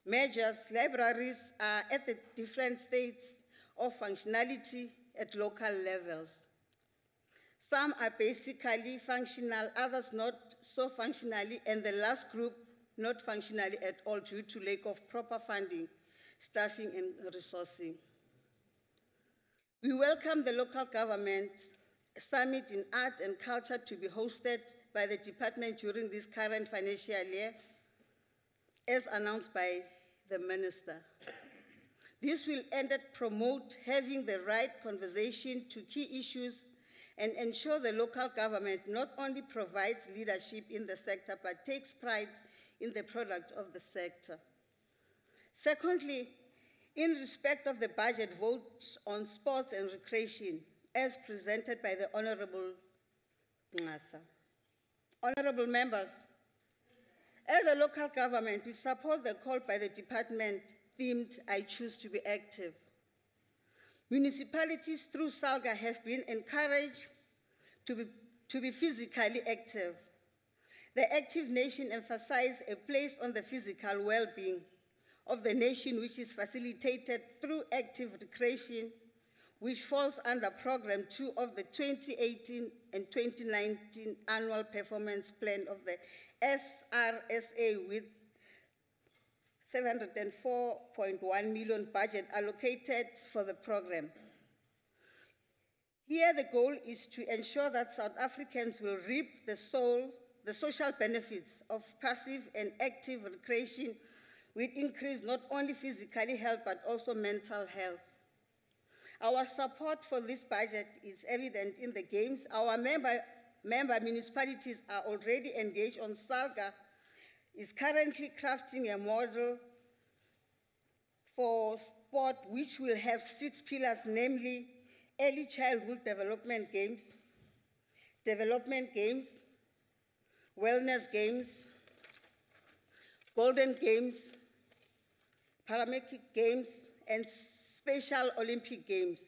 measures, libraries are at the different states of functionality at local levels. Some are basically functional, others not so functionally, and the last group not functionally at all due to lack of proper funding, staffing, and resourcing. We welcome the local government summit in art and culture to be hosted by the department during this current financial year, as announced by the minister. This will end at promote having the right conversation to key issues and ensure the local government not only provides leadership in the sector, but takes pride in the product of the sector. Secondly, in respect of the budget vote on sports and recreation, as presented by the Honorable Ngasa. Honorable members, as a local government, we support the call by the department themed I Choose to be Active. Municipalities through SALGA have been encouraged to be physically active. The Active Nation emphasizes a place on the physical well-being of the nation, which is facilitated through active recreation, which falls under Program 2 of the 2018 and 2019 Annual Performance Plan of the SRSA, with 704.1 million budget allocated for the program. Here the goal is to ensure that South Africans will reap the social benefits of passive and active recreation, with increase not only physically health but also mental health. Our support for this budget is evident in the games. Our member municipalities are already engaged on SALGA, is currently crafting a model for sport which will have 6 pillars, namely early childhood development games, wellness games, golden games, Paralympic games, and Special Olympic Games.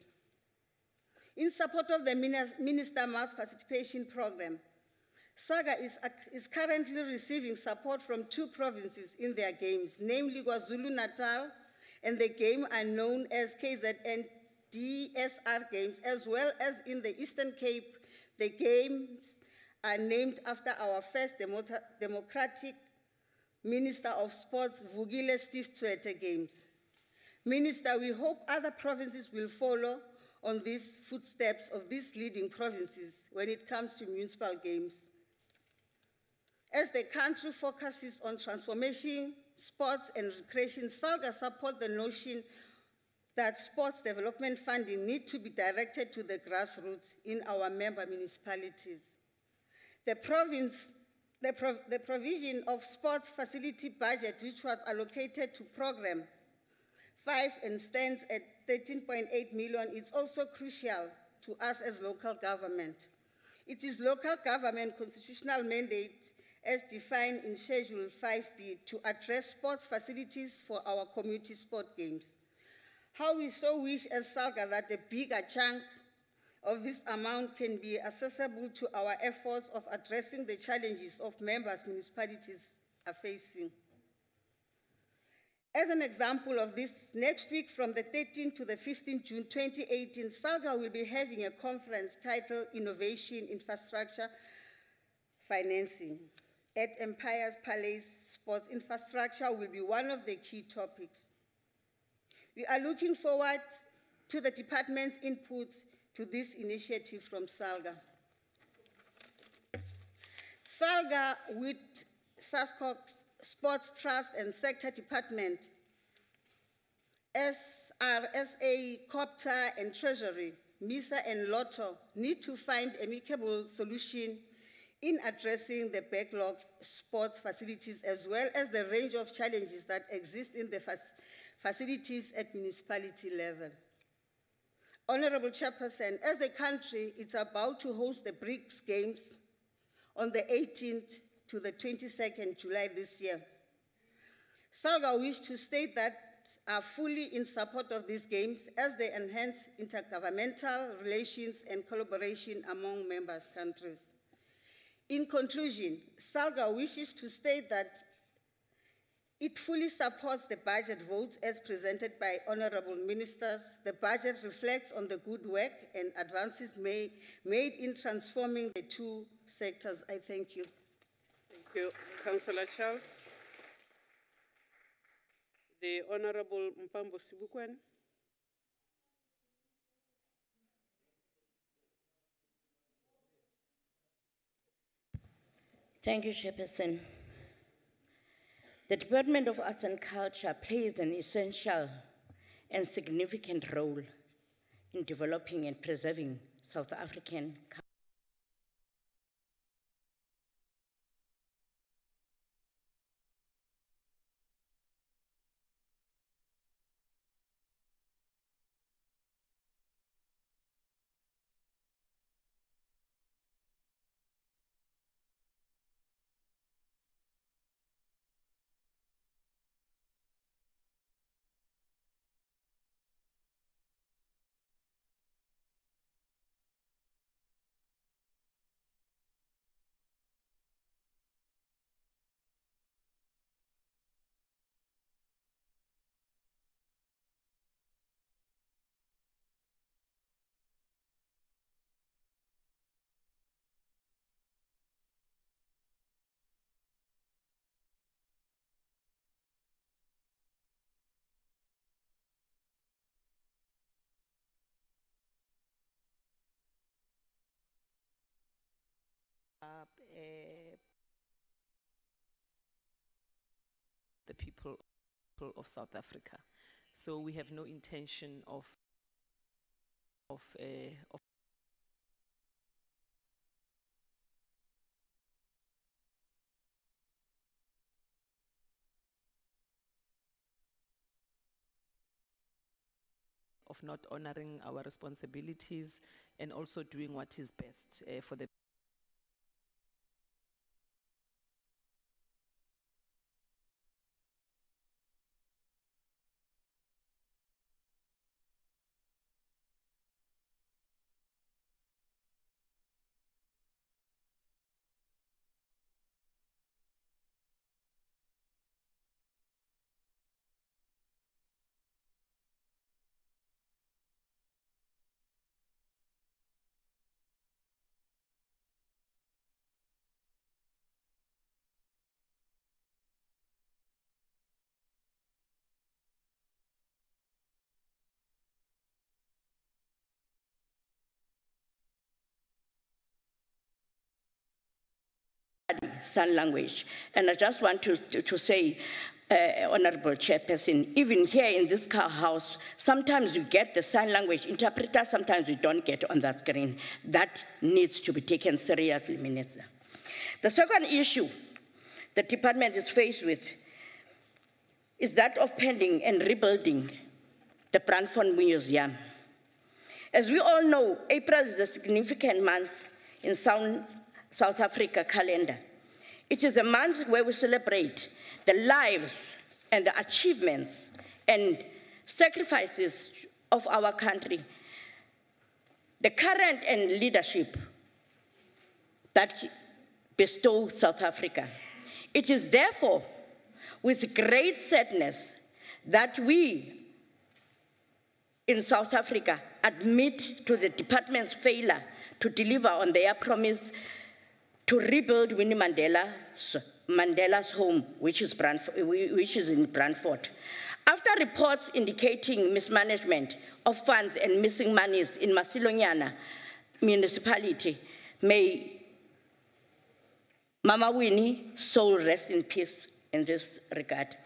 In support of the Minister Mass Participation Program, SAGA is currently receiving support from 2 provinces in their games, namely KwaZulu-Natal, and the game are known as KZN DSR Games, as well as in the Eastern Cape. The games are named after our first democratic Minister of Sports, Vugile Steve Tshwete Games. Minister, we hope other provinces will follow on these footsteps of these leading provinces when it comes to municipal games. As the country focuses on transformation, sports and recreation, SALGA support the notion that sports development funding need to be directed to the grassroots in our member municipalities. The provision of sports facility budget, which was allocated to Program 5 and stands at 13.8 million, is also crucial to us as local government. It is local government constitutional mandate as defined in Schedule 5B to address sports facilities for our community sport games. How we so wish as SALGA that a bigger chunk of this amount can be accessible to our efforts of addressing the challenges of members municipalities are facing. As an example of this, next week from the 13th to the 15th June 2018, SALGA will be having a conference titled Innovation Infrastructure Financing at Empire's Palace. Sports infrastructure will be one of the key topics. We are looking forward to the department's input to this initiative from SALGA. SALGA, with SASCOP, Sports Trust and Sector Department, SRSA, COPTA and Treasury, MISA and Lotto, need to find amicable solution in addressing the backlog sports facilities, as well as the range of challenges that exist in the facilities at municipality level. Honorable Chairperson, as the country is about to host the BRICS Games on the 18th to the 22nd July this year, SALGA wishes to state that are fully in support of these games as they enhance intergovernmental relations and collaboration among members' countries. In conclusion, SALGA wishes to state that It fully supports the budget votes as presented by honorable ministers. The budget reflects on the good work and advances made in transforming the two sectors. I thank you. Thank you, Councillor Charles. The Honorable Mpambo Sibukwen. Thank you, Chairperson. The Department of Arts and Culture plays an essential and significant role in developing and preserving South African culture. The people of South Africa. So we have no intention of not honoring our responsibilities and also doing what is best for the sign language. And I just want to say, Honorable Chairperson, even here in this house, sometimes you get the sign language interpreter, sometimes we don't get on the screen. That needs to be taken seriously, Minister. The second issue the department is faced with is that of pending and rebuilding the Brandfort Museum. As we all know, April is a significant month in South Africa calendar. It is a month where we celebrate the lives and the achievements and sacrifices of our country, the current and leadership that bestow South Africa. It is therefore with great sadness that we in South Africa admit to the department's failure to deliver on their promise to rebuild Winnie Mandela's home, which is in Brandfort. After reports indicating mismanagement of funds and missing monies in Masilonyana municipality, may Mama Winnie soul rest in peace in this regard.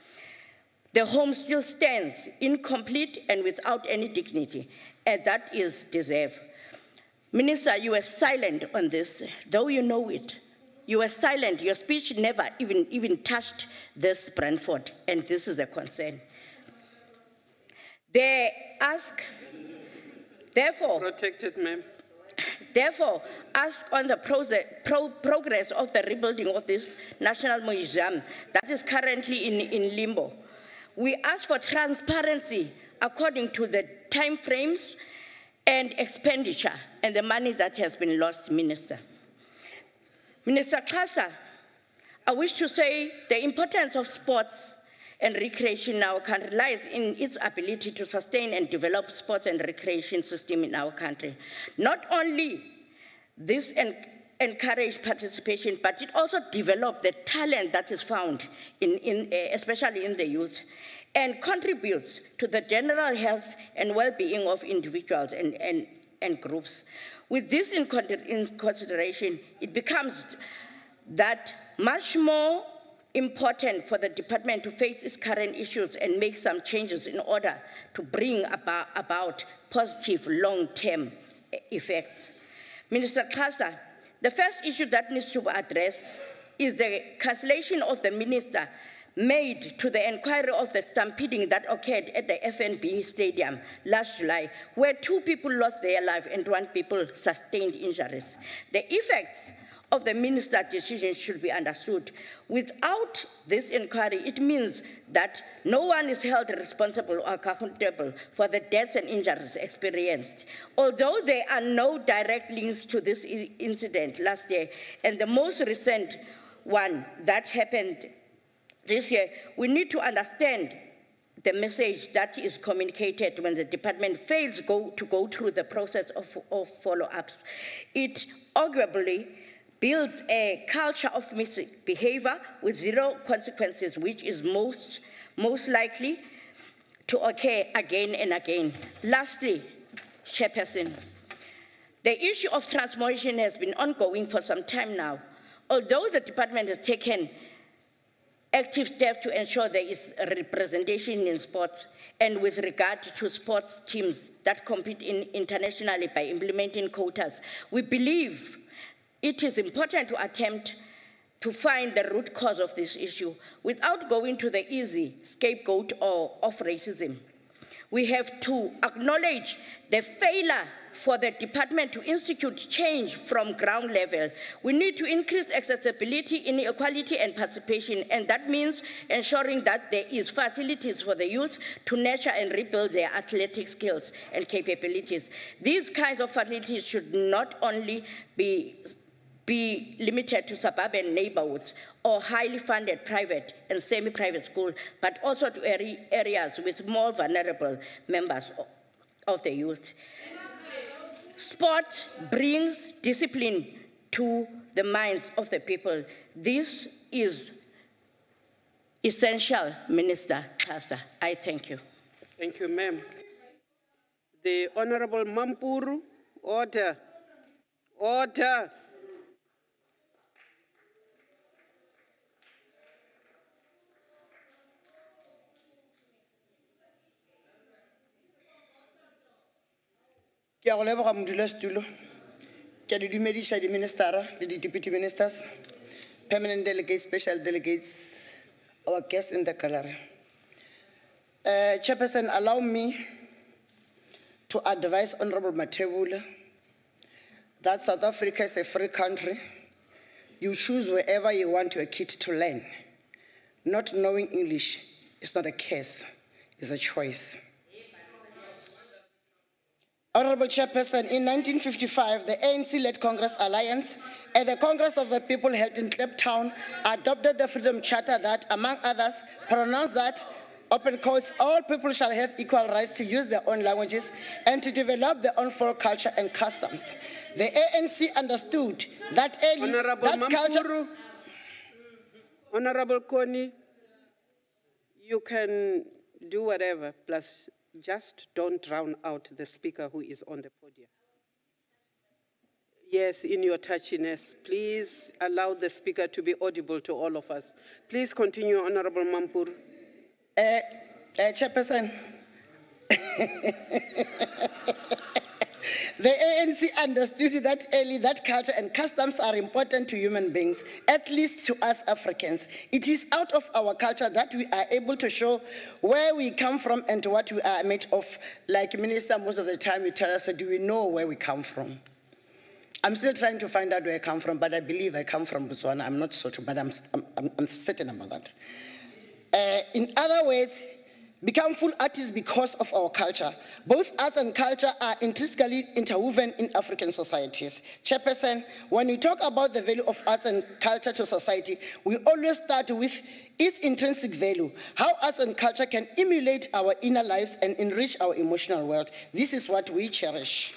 The home still stands incomplete and without any dignity, and that is deserved. Minister, you were silent on this, though you know it. You were silent. Your speech never even touched this Brandfort, and this is a concern. They ask, therefore, protected, ma'am. Therefore, ask on the progress of the rebuilding of this National Museum that is currently in limbo. We ask for transparency according to the time frames and expenditure and the money that has been lost, Minister. Minister Xhasa, I wish to say the importance of sports and recreation in our country lies in its ability to sustain and develop sports and recreation system in our country. Not only this encourage participation, but it also develop the talent that is found especially in the youth, and contributes to the general health and well-being of individuals and groups. With this in consideration, it becomes that much more important for the department to face its current issues and make some changes in order to bring about positive long-term effects. Minister Xhasa, the first issue that needs to be addressed is the cancellation of the minister made to the inquiry of the stampeding that occurred at the FNB Stadium last July, where 2 people lost their life and 1 people sustained injuries. The effects of the minister's decision should be understood. Without this inquiry, it means that no one is held responsible or accountable for the deaths and injuries experienced. Although there are no direct links to this incident last year, and the most recent one that happened this year, we need to understand the message that is communicated when the department fails to go through the process of follow-ups. It arguably builds a culture of misbehavior with 0 consequences, which is most likely to occur again and again. Lastly, Chairperson, the issue of transformation has been ongoing for some time now. Although the department has taken active steps to ensure there is representation in sports, and with regard to sports teams that compete internationally by implementing quotas, we believe it is important to attempt to find the root cause of this issue without going to the easy scapegoat of racism. We have to acknowledge the failure for the department to institute change from ground level. We need to increase accessibility, inequality, and participation, and that means ensuring that there is facilities for the youth to nurture and rebuild their athletic skills and capabilities. These kinds of facilities should not only be limited to suburban neighborhoods or highly funded private and semi-private schools, but also to areas with more vulnerable members of the youth. Sport brings discipline to the minds of the people. This is essential, Minister Xhasa. I thank you. Thank you, ma'am. The Honorable Mampuru, order. Order. Ke a go leboga modulasetulo, ke a le dumedisa di-ministera le di-deputy ministers, permanent delegates, special delegates, our guests in the gallery. Chairperson, allow me to advise Honorable Mathebula that South Africa is a free country. You choose wherever you want your kid to learn. Not knowing English is not a curse, it's a choice. Honorable Chairperson, in 1955, the ANC-led Congress Alliance at the Congress of the People held in Cape Town adopted the Freedom Charter that, among others, pronounced that, open quotes, all people shall have equal rights to use their own languages and to develop their own folk culture and customs. The ANC understood that early that culture... Honorable Koni, you can do whatever, plus just don't drown out the speaker who is on the podium. Yes, in your touchiness, please allow the speaker to be audible to all of us. Please continue, Honorable Mampuru. Chairperson, the ANC understood that early that culture and customs are important to human beings, at least to us Africans. It is out of our culture that we are able to show where we come from and what we are made of. Like Minister, most of the time you tell us, do we know where we come from? I'm still trying to find out where I come from, but I believe I come from Botswana. I'm not Sotho, but I'm certain about that. In other words, become full artists because of our culture. Both arts and culture are intrinsically interwoven in African societies. Chairperson, when we talk about the value of arts and culture to society, we always start with its intrinsic value, how arts and culture can emulate our inner lives and enrich our emotional world. This is what we cherish.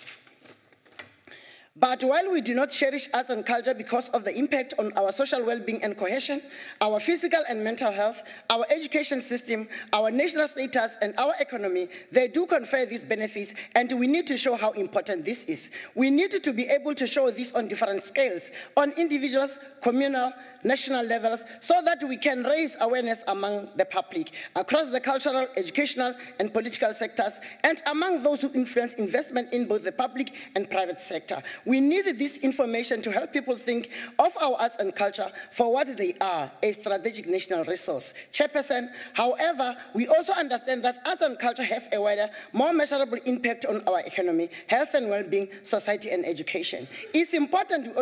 But while we do not cherish arts and culture because of the impact on our social well-being and cohesion, our physical and mental health, our education system, our national status, and our economy, they do confer these benefits, and we need to show how important this is. We need to be able to show this on different scales, on individuals, communal, national levels, so that we can raise awareness among the public, across the cultural, educational, and political sectors, and among those who influence investment in both the public and private sector. We need this information to help people think of our arts and culture for what they are, a strategic national resource. Chairperson, however, we also understand that arts and culture have a wider, more measurable impact on our economy, health and well-being, society, and education. It's important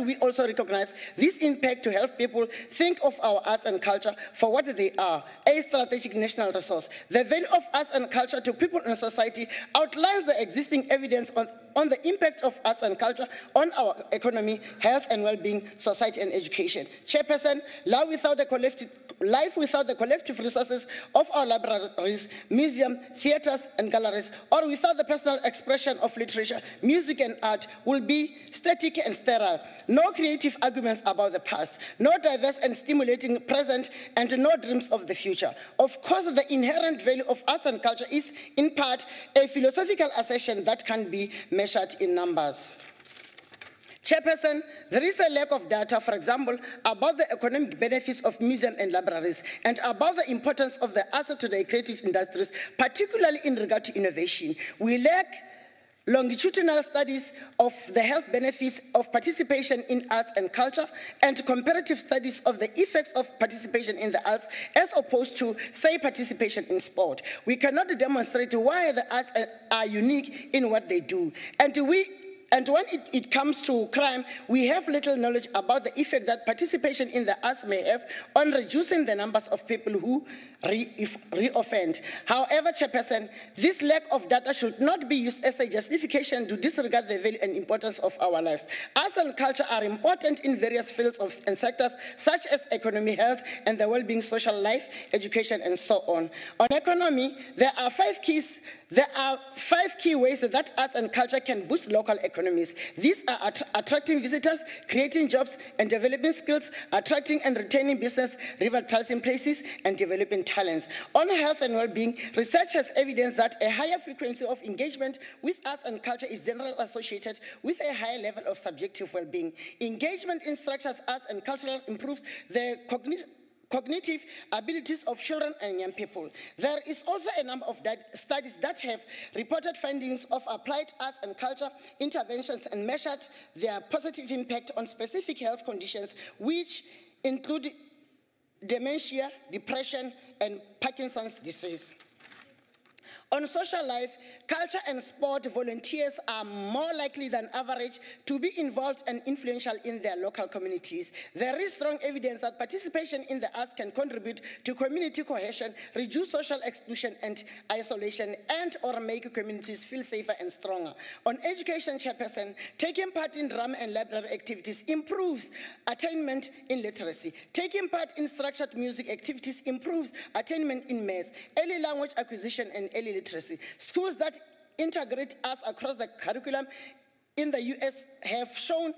we also recognize this impact to help people think of our arts and culture for what they are, a strategic national resource. The value of arts and culture to people and society outlines the existing evidence on the impact of arts and culture on our economy, health and well-being, society and education. Chairperson, life without the collective resources of our libraries, museums, theaters and galleries, or without the personal expression of literature, music and art will be static and sterile. No creative arguments about the past, no diverse and stimulating present, and no dreams of the future. Of course, the inherent value of arts and culture is, in part, a philosophical assertion that can be measured in numbers. Chairperson, there is a lack of data, for example, about the economic benefits of museums and libraries, and about the importance of the asset to the creative industries, particularly in regard to innovation. We lack longitudinal studies of the health benefits of participation in arts and culture, and comparative studies of the effects of participation in the arts as opposed to, say, participation in sport. We cannot demonstrate why the arts are unique in what they do. And when it comes to crime, we have little knowledge about the effect that participation in the arts may have on reducing the numbers of people who re-offend. However, Chairperson, this lack of data should not be used as a justification to disregard the value and importance of our lives. Arts and culture are important in various fields and sectors, such as economy, health, and the well-being, social life, education, and so on. On economy, there are five key ways that arts and culture can boost local economies. These are attracting visitors, creating jobs and developing skills, attracting and retaining business, revitalizing places, and developing talents. On health and well-being, research has evidence that a higher frequency of engagement with arts and culture is generally associated with a higher level of subjective well-being. Engagement in structures, arts, and cultural improves the cognitive abilities of children and young people. There is also a number of studies that have reported findings of applied arts and culture interventions and measured their positive impact on specific health conditions, which include dementia, depression, and Parkinson's disease. On social life, culture and sport volunteers are more likely than average to be involved and influential in their local communities. There is strong evidence that participation in the arts can contribute to community cohesion, reduce social exclusion and isolation, and or make communities feel safer and stronger. On education, Chairperson, taking part in drama and library activities improves attainment in literacy. Taking part in structured music activities improves attainment in maths, early language acquisition, and early literacy. Schools that integrate arts across the curriculum in the US have shown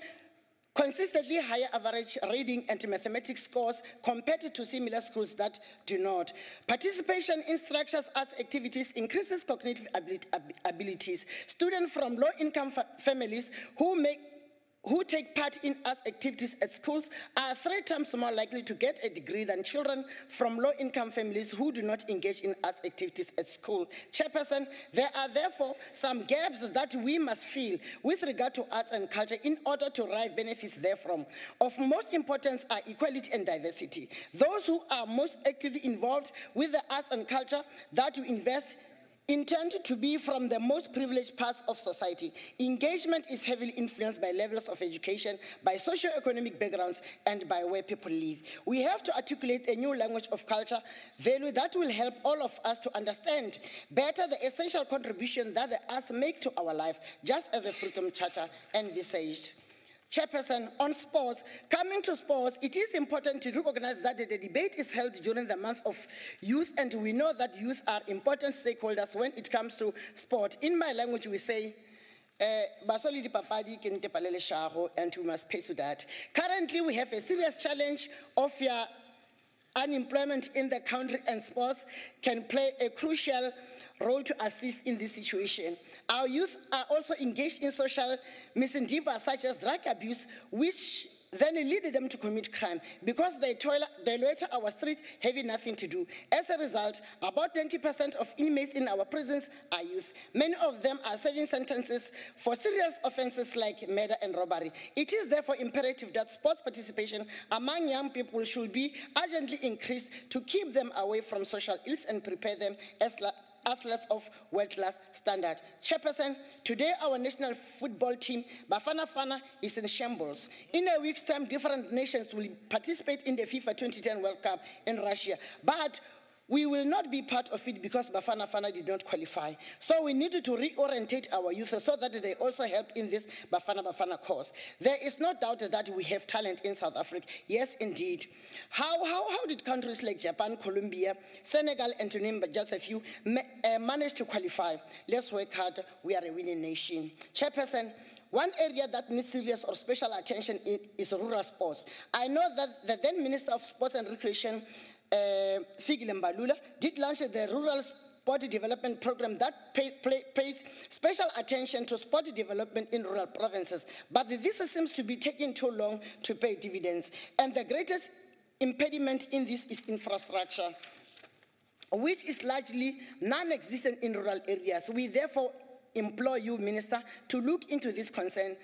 consistently higher average reading and mathematics scores compared to similar schools that do not. Participation in structured arts activities increases cognitive abilities. Students from low-income families who take part in arts activities at schools are 3 times more likely to get a degree than children from low-income families who do not engage in arts activities at school. Chairperson, there are therefore some gaps that we must fill with regard to arts and culture in order to derive benefits therefrom. Of most importance are equality and diversity. Those who are most actively involved with the arts and culture that we invest intend to be from the most privileged parts of society. Engagement is heavily influenced by levels of education, by socio-economic backgrounds, and by where people live. We have to articulate a new language of culture, value that will help all of us to understand better the essential contribution that the arts make to our lives, just as the Freedom Charter envisaged. Chairperson, on sports, coming to sports, it is important to recognize that the debate is held during the month of youth, and we know that youth are important stakeholders when it comes to sport. In my language, we say, basoli di papadi ke nte palele shago, and we must pay to that. Currently, we have a serious challenge of your unemployment in the country, and sports can play a crucial role to assist in this situation. Our youth are also engaged in social misendeavors such as drug abuse, which then lead them to commit crime because they loiter our streets having nothing to do. As a result, about 90% of inmates in our prisons are youth. Many of them are serving sentences for serious offenses like murder and robbery. It is therefore imperative that sports participation among young people should be urgently increased to keep them away from social ills and prepare them as athletes of world-class standard. Chairperson, today our national football team, Bafana Bafana, is in shambles. In a week's time, different nations will participate in the FIFA 2010 World Cup in Russia. But we will not be part of it because Bafana Bafana did not qualify. So we need to reorientate our youth so that they also help in this Bafana Bafana cause. There is no doubt that we have talent in South Africa. Yes, indeed. How did countries like Japan, Colombia, Senegal, and to name but just a few, manage to qualify? Let's work hard. We are a winning nation. Chairperson, one area that needs serious or special attention is rural sports. I know that the then Minister of Sports and Recreation, Fikile Mbalula, did launch the Rural Sport Development Program that pays special attention to sport development in rural provinces. But this seems to be taking too long to pay dividends. And the greatest impediment in this is infrastructure, which is largely non-existent in rural areas. We therefore implore you, Minister, to look into this concern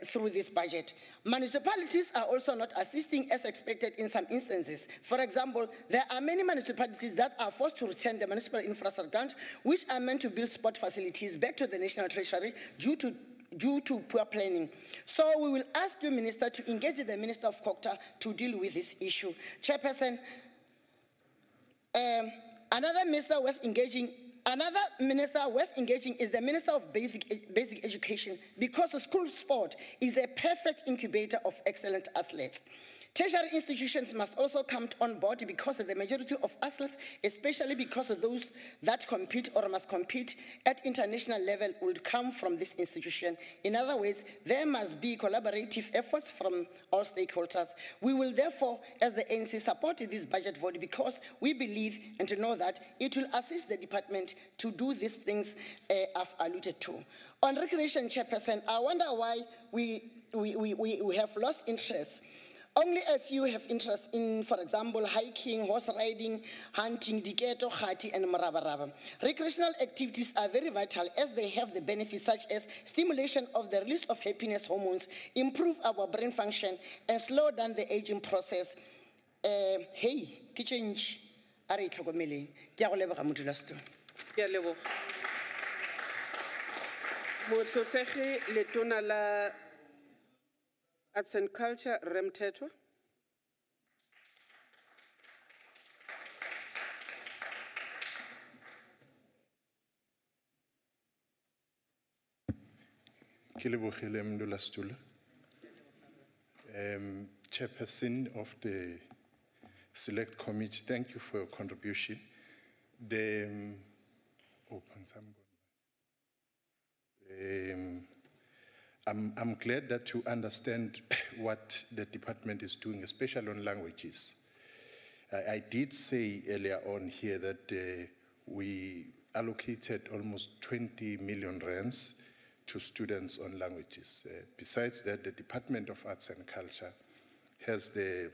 through this budget. Municipalities are also not assisting as expected in some instances. For example, there are many municipalities that are forced to return the municipal infrastructure grant, which are meant to build sport facilities back to the National Treasury due to poor planning. So we will ask you, Minister, to engage the Minister of Culture to deal with this issue. Chairperson, another minister worth engaging is the Minister of Basic Education, because the school sport is a perfect incubator of excellent athletes. Tertiary institutions must also come on board because the majority of athletes, especially because of those that compete or must compete at international level, would come from this institution. In other words, there must be collaborative efforts from all stakeholders. We will therefore, as the ANC, support this budget vote because we believe and to know that it will assist the department to do these things I've alluded to. On recreation, Chairperson, I wonder why we have lost interest. Only a few have interest in, for example, hiking, horse riding, hunting, diketo, khati, and marabaraba. Recreational activities are very vital as they have the benefits such as stimulation of the release of happiness hormones, improve our brain function, and slow down the aging process. Hey, kitchench, are itlhokomele. Ke a go leboga modulasetulo. Ke a leboga. Motlotlegi letona la Arts and Culture, Remthetho. Kilebogile Mndulasetulo. Chairperson of the Select Committee, thank you for your contribution. I'm glad that you understand what the department is doing, especially on languages. I did say earlier on here that we allocated almost 20 million rands to students on languages. Besides that, the Department of Arts and Culture has the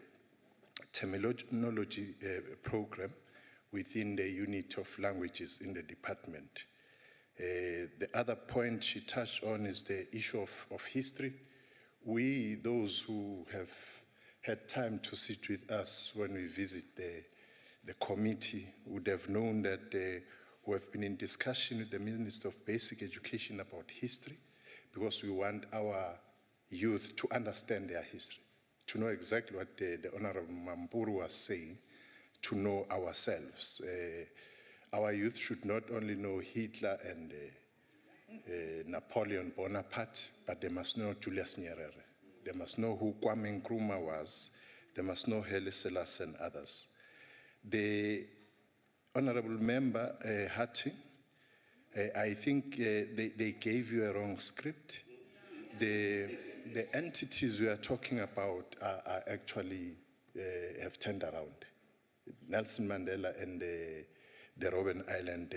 terminology program within the unit of languages in the department. The other point she touched on is the issue of history. We, those who have had time to sit with us when we visit the committee, would have known that We have been in discussion with the Minister of Basic Education about history, because we want our youth to understand their history, to know exactly what the Honorable Mampuru was saying, to know ourselves. Our youth should not only know Hitler and Napoleon Bonaparte, but they must know Julius Nyerere. They must know who Kwame Nkrumah was. They must know Haile Selassie and others. The Honorable Member Hatting, I think they gave you a wrong script. The entities we are talking about are actually have turned around. Nelson Mandela and the Robben Island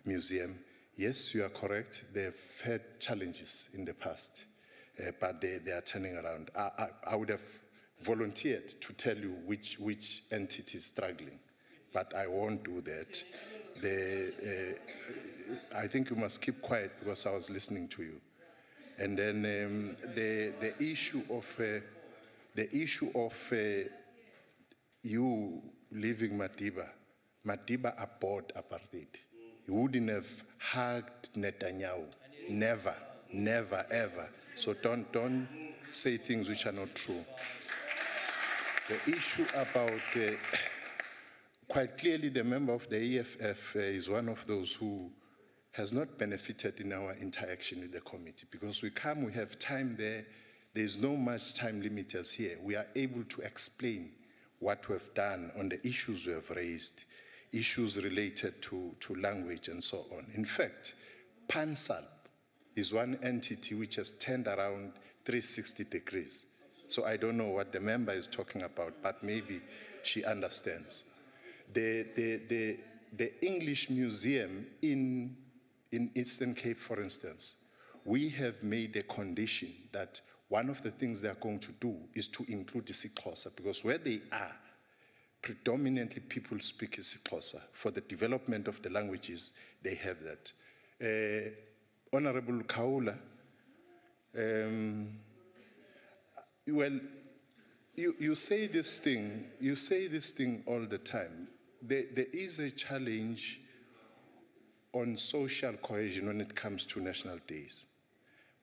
Museum. Yes, you are correct. They've had challenges in the past, but they are turning around. I would have volunteered to tell you which entity is struggling, but I won't do that. I think you must keep quiet because I was listening to you. And then the issue of you leaving Madiba aboard apartheid. You wouldn't have hugged Netanyahu. Never, never, ever. So don't say things which are not true. The issue about, quite clearly the member of the EFF is one of those who has not benefited in our interaction with the committee, because we come, we have time there. There's no much time limit as here. We are able to explain what we've done on the issues we have raised, issues related to language and so on. In fact, PANSAL is one entity which has turned around 360 degrees. So I don't know what the member is talking about, but maybe she understands. The English Museum in Eastern Cape, for instance, we have made a condition that one of the things they are going to do is to include isiXhosa, because where they are, predominantly people speak isiXhosa. For the development of the languages, they have that. Honorable Kaula, well, you say this thing all the time. There is a challenge on social cohesion when it comes to national days.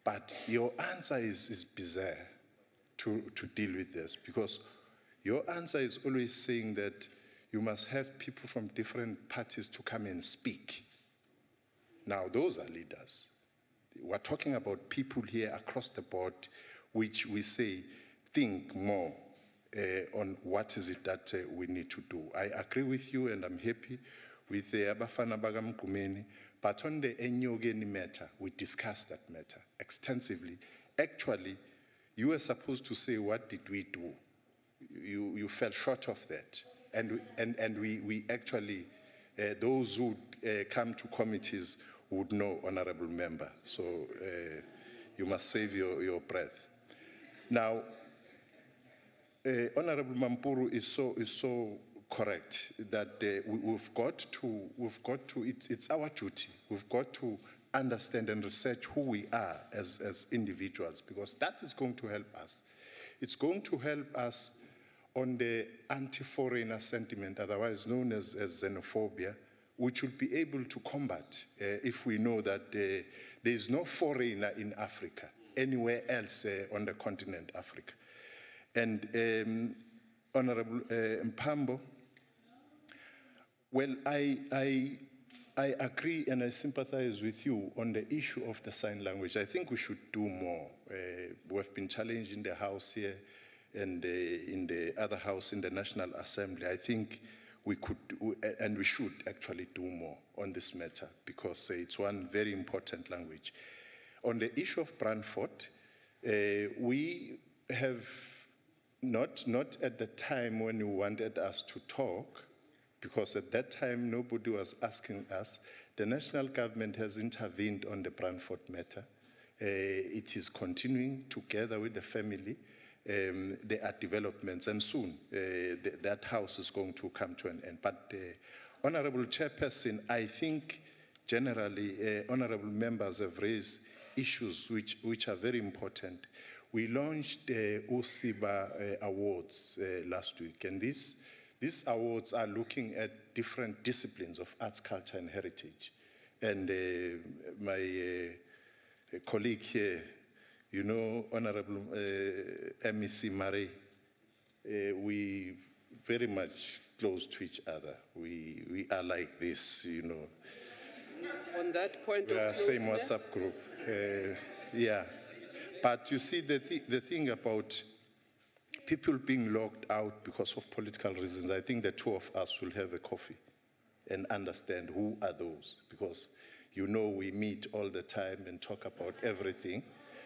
But your answer is bizarre to deal with this, because your answer is always saying that you must have people from different parties to come and speak. Now, those are leaders. We're talking about people here across the board, which we say, think more on what is it that we need to do. I agree with you, and I'm happy with the Abafana Bagamkumeni, but on the Enyogeni matter, we discussed that matter extensively. Actually, you were supposed to say, what did we do? You fell short of that. And we actually, those who come to committees would know, Honorable Member. So you must save your breath. Now, Honorable Mampuru is so correct that we've got to, it's our duty. We've got to understand and research who we are as individuals, because that is going to help us. It's going to help us on the anti-foreigner sentiment, otherwise known as xenophobia, which will be able to combat if we know that there is no foreigner in Africa, anywhere else on the continent Africa. And Honorable Mpambo, well, I agree and I sympathize with you on the issue of the sign language. I think we should do more. We've been challenged in the House here and in the other House in the National Assembly. I think we could and we should actually do more on this matter, because it's one very important language. On the issue of Brantford, we have not at the time when you wanted us to talk, because at that time nobody was asking us. The national government has intervened on the Brantford matter. It is continuing together with the family. There are developments, and soon that house is going to come to an end. But Honorable Chairperson, I think generally honorable members have raised issues which are very important. We launched the OSIBA awards last week, and this these awards are looking at different disciplines of arts, culture, and heritage. And my colleague here, you know, Honorable MEC Murray, we very much close to each other. We are like this, you know. On that point We of are same closeness, WhatsApp group. Yeah. But you see, the thing about people being locked out because of political reasons, I think the two of us will have a coffee and understand who are those. Because, you know, we meet all the time and talk about everything.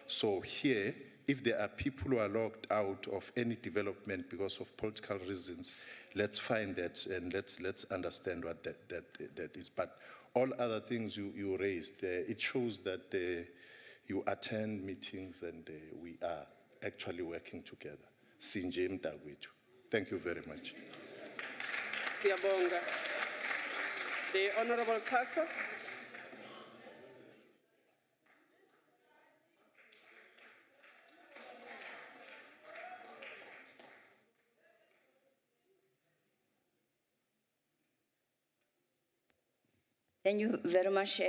So here, if there are people who are locked out of any development because of political reasons, let's find that and let's understand what that is. But all other things you raised, it shows that you attend meetings and we are actually working together. Sinje mdagwethu. Thank you very much. Siyabonga. The Honorable Kaso. Thank you very much,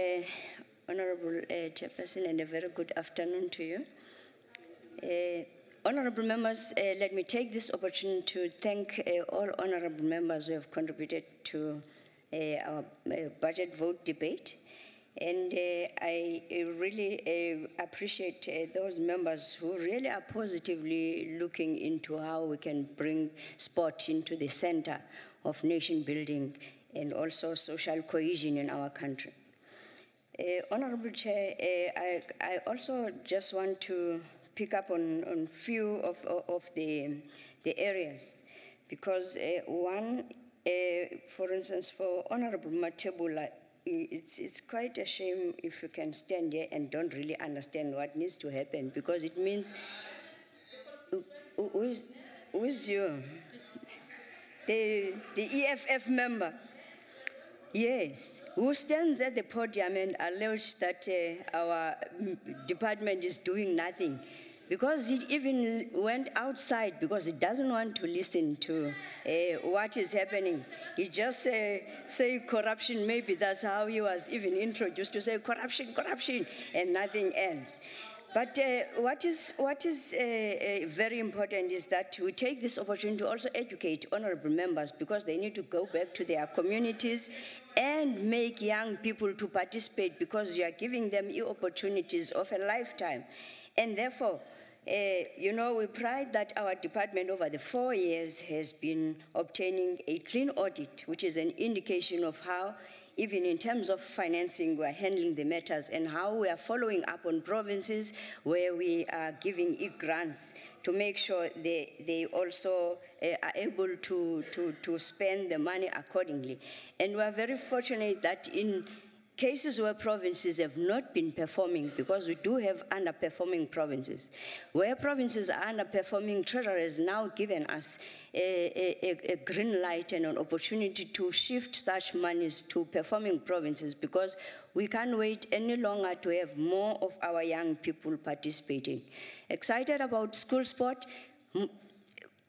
Honorable Chairperson, and a very good afternoon to you. Honorable members, let me take this opportunity to thank all honorable members who have contributed to our budget vote debate. And I really appreciate those members who really are positively looking into how we can bring sport into the center of nation building and also social cohesion in our country. Honorable Chair, I also just want to pick up on few of the areas, because one, for instance, for Honorable Matebula, it's quite a shame if you can stand here and don't really understand what needs to happen, because it means, who's you? The EFF member. Yes, who stands at the podium and alleges that our department is doing nothing, because it even went outside because it doesn't want to listen to what is happening. He just say corruption. Maybe that's how he was even introduced, to say corruption, corruption, and nothing else. But what is very important is that we take this opportunity to also educate honorable members, because they need to go back to their communities and make young people to participate, because you are giving them opportunities of a lifetime. And therefore, you know, we pride that our department over the 4 years has been obtaining a clean audit, which is an indication of how, even in terms of financing, we are handling the matters, and how we are following up on provinces where we are giving grants to make sure they also are able to spend the money accordingly. And we are very fortunate that in cases where provinces have not been performing, because we do have underperforming provinces, where provinces are underperforming, Treasury has now given us a green light and an opportunity to shift such monies to performing provinces, because we can't wait any longer to have more of our young people participating. Excited about school sport,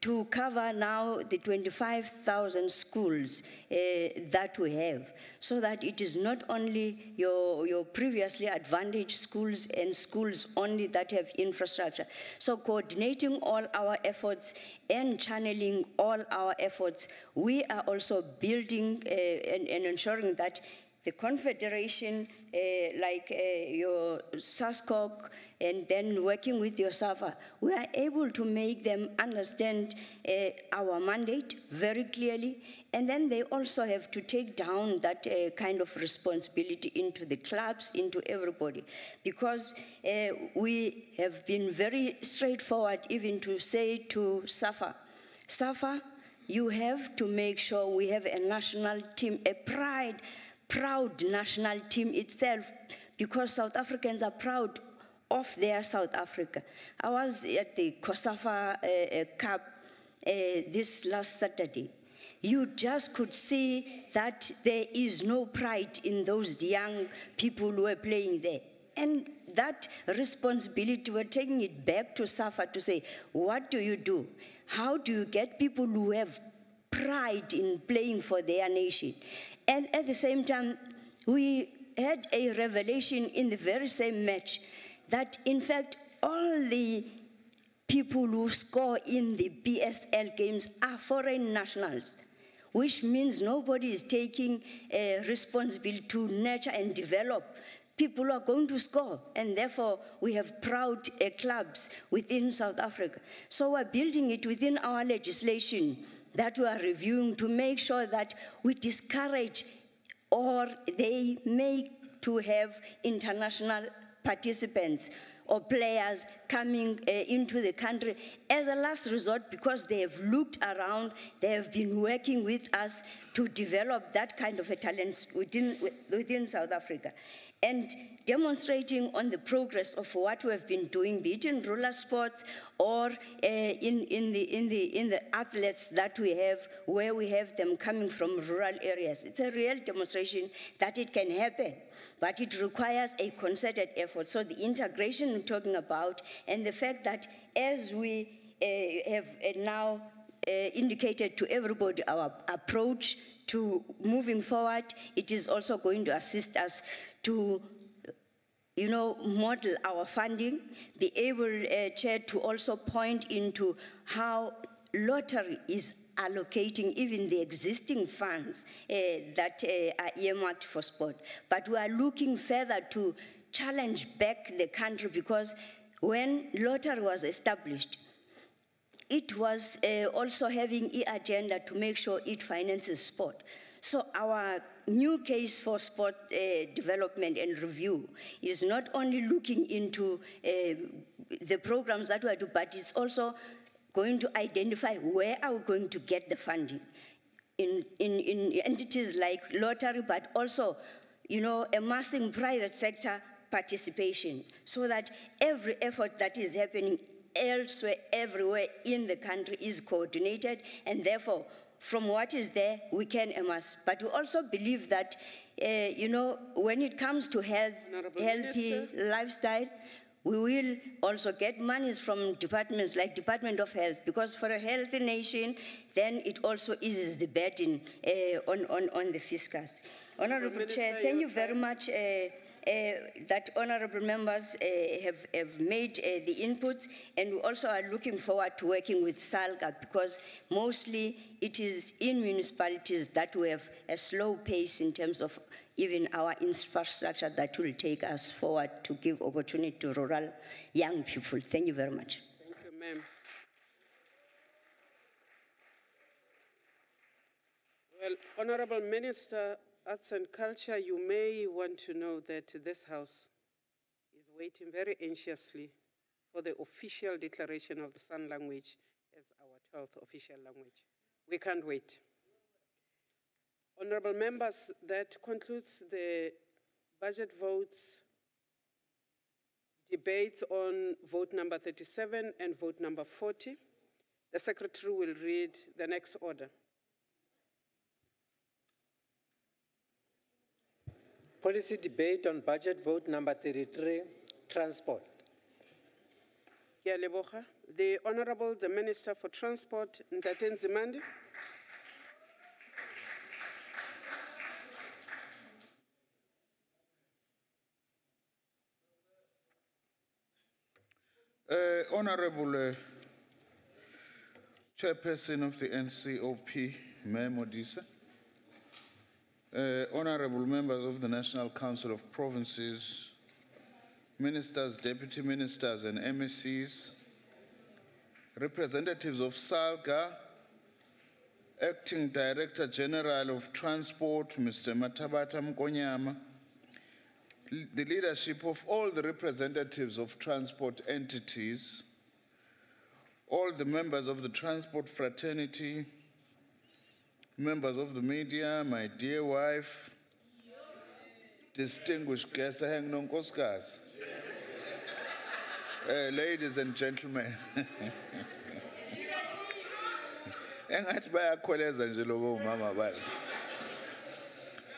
to cover now the 25,000 schools that we have, so that it is not only your previously advantaged schools and schools only that have infrastructure. So coordinating all our efforts and channeling all our efforts, we are also building and ensuring that the Confederation, like your SASCOC, and then working with your SAFA, we are able to make them understand our mandate very clearly, and then they also have to take down that kind of responsibility into the clubs, into everybody, because we have been very straightforward even to say to SAFA, you have to make sure we have a national team, a proud national team itself, because South Africans are proud of their South Africa. I was at the COSAFA Cup this last Saturday. You just could see that there is no pride in those young people who are playing there. And that responsibility, we're taking it back to SAFA to say, what do you do? How do you get people who have pride in playing for their nation. And at the same time, we had a revelation in the very same match that, in fact, all the people who score in the PSL games are foreign nationals, which means nobody is taking responsibility to nurture and develop people who are going to score, and therefore we have proud clubs within South Africa. So we're building it within our legislation that we are reviewing to make sure that we discourage or they make to have international participants or players coming into the country as a last resort, because they have looked around, they have been working with us to develop that kind of a talent within South Africa. And demonstrating on the progress of what we have been doing, be it in roller sports or in the athletes that we have, where we have them coming from rural areas. It's a real demonstration that it can happen, but it requires a concerted effort. So the integration we're talking about, and the fact that as we have now indicated to everybody our approach to moving forward, it is also going to assist us to model our funding, be able, Chair, to also point into how lottery is allocating even the existing funds that are earmarked for sport. But we are looking further to challenge back the country, because when lottery was established, it was also having an agenda to make sure it finances sport. So our new case for sport development and review is not only looking into the programs that we do, but it's also going to identify where are we going to get the funding in entities like lottery, but also, amassing private sector participation, so that every effort that is happening elsewhere, everywhere in the country is coordinated, and therefore, from what is there, we can amass. But we also believe that, when it comes to healthy lifestyle, we will also get monies from departments like Department of Health, because for a healthy nation, then it also eases the burden on the fiscus. Honorable Chair, thank you very much. That honorable members have made the inputs, and we also are looking forward to working with SALGA, because mostly it is in municipalities that we have a slow pace in terms of even our infrastructure that will take us forward to give opportunity to rural young people. Thank you very much. Thank you, ma'am. Well, Honorable Minister, Arts and Culture, you may want to know that this House is waiting very anxiously for the official declaration of the San language as our 12th official language. We can't wait. Honorable members, that concludes the budget votes, debates on vote number 37 and vote number 40. The Secretary will read the next order. Policy debate on budget vote number 33, transport. Ke a leboga. The Honorable, the Minister for Transport, Ntate Nzimande. Honorable Chairperson of the NCOP, Mayor Modise, honorable members of the National Council of Provinces, ministers, deputy ministers, and MECs, representatives of SALGA, Acting Director General of Transport, Mr. Matabata Mkonyama, the leadership of all the representatives of transport entities, all the members of the transport fraternity, members of the media, my dear wife, distinguished guests, ladies and gentlemen.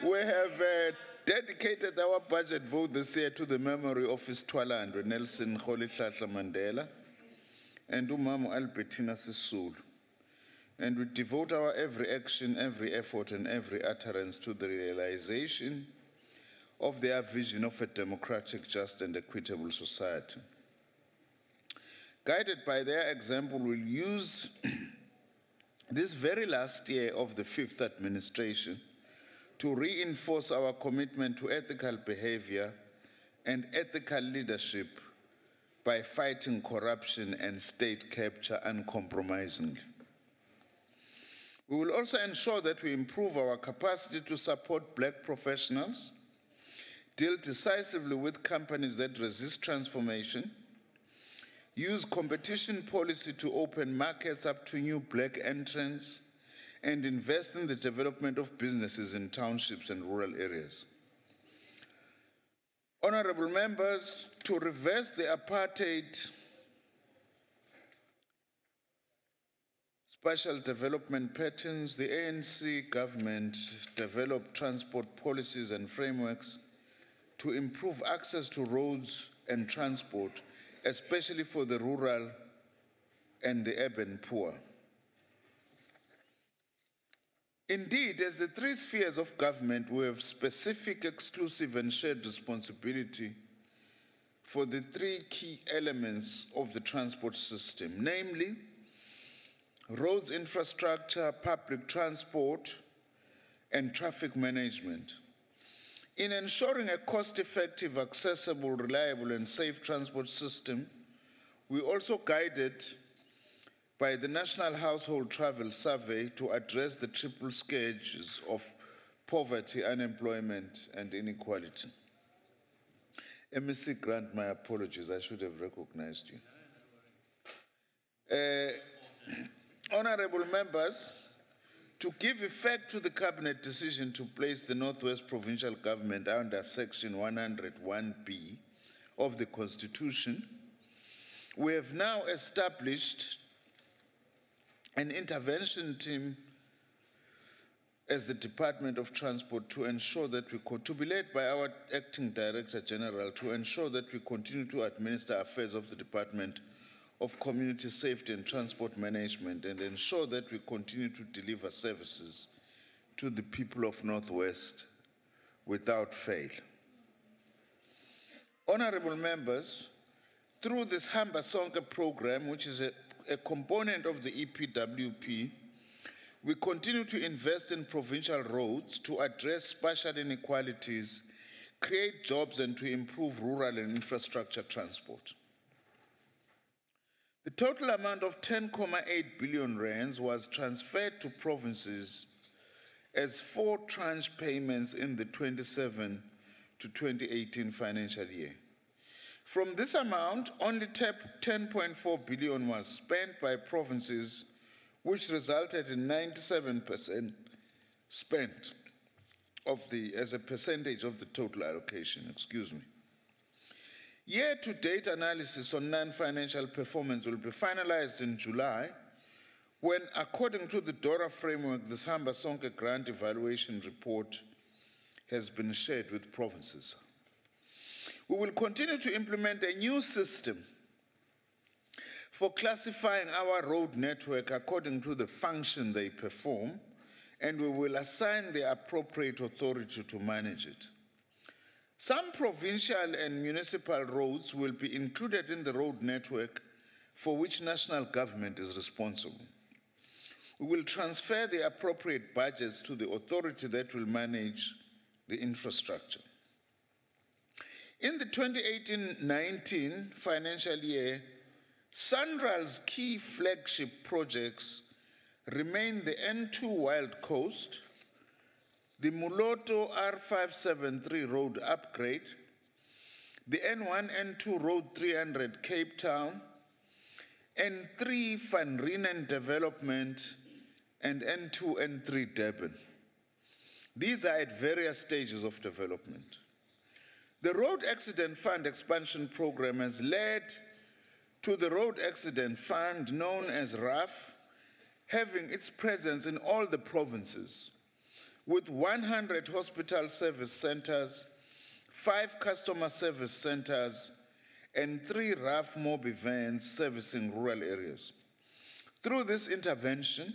We have dedicated our budget vote this year to the memory of His Twalando, Nelson Rolihlahla Mandela, and Umama Albertina Sisulu. and we devote our every action, every effort, and every utterance to the realization of their vision of a democratic, just, and equitable society. Guided by their example, we'll use this very last year of the fifth administration to reinforce our commitment to ethical behavior and ethical leadership by fighting corruption and state capture uncompromisingly. We will also ensure that we improve our capacity to support Black professionals, deal decisively with companies that resist transformation, use competition policy to open markets up to new Black entrants, and invest in the development of businesses in townships and rural areas. Honorable members, to reverse the apartheid spatial development patterns, the ANC government developed transport policies and frameworks to improve access to roads and transport, especially for the rural and the urban poor. Indeed, as the three spheres of government, we have specific, exclusive, and shared responsibility for the three key elements of the transport system, namely roads infrastructure, public transport, and traffic management. In ensuring a cost-effective, accessible, reliable, and safe transport system, we also guided by the National Household Travel Survey to address the triple scourges of poverty, unemployment, and inequality. MEC Grant, my apologies, I should have recognized you. Honorable members, to give effect to the cabinet decision to place the Northwest Provincial Government under Section 101B of the Constitution, we have now established an intervention team as the Department of Transport to ensure that to be led by our Acting Director General, to ensure that we continue to administer affairs of the Department of Community Safety and Transport Management and ensure that we continue to deliver services to the people of Northwest without fail. Honorable members, through this Hamba Sonke program, which is a component of the EPWP, we continue to invest in provincial roads to address spatial inequalities, create jobs, and to improve rural and infrastructure transport. The total amount of 10.8 billion rands was transferred to provinces as 4 tranche payments in the 27 to 2018 financial year. From this amount, only 10.4 billion was spent by provinces, which resulted in 97% spent as a percentage of the total allocation, excuse me. Year-to-date analysis on non-financial performance will be finalized in July, when, according to the DORA framework, this Hamba Sonke grant evaluation report has been shared with provinces. We will continue to implement a new system for classifying our road network according to the function they perform, and we will assign the appropriate authority to manage it. Some provincial and municipal roads will be included in the road network for which national government is responsible. We will transfer the appropriate budgets to the authority that will manage the infrastructure. In the 2018-19 financial year, SANRAL's key flagship projects remain the N2 Wild Coast, the Muloto R573 road upgrade, the N1, N2 Road 300 Cape Town, N3 Van Rieenen development, and N2, N3 Durban. These are at various stages of development. The Road Accident Fund Expansion Program has led to the Road Accident Fund, known as RAF, having its presence in all the provinces, with 100 hospital service centers, 5 customer service centers, and 3 RAF mobile vans servicing rural areas. Through this intervention,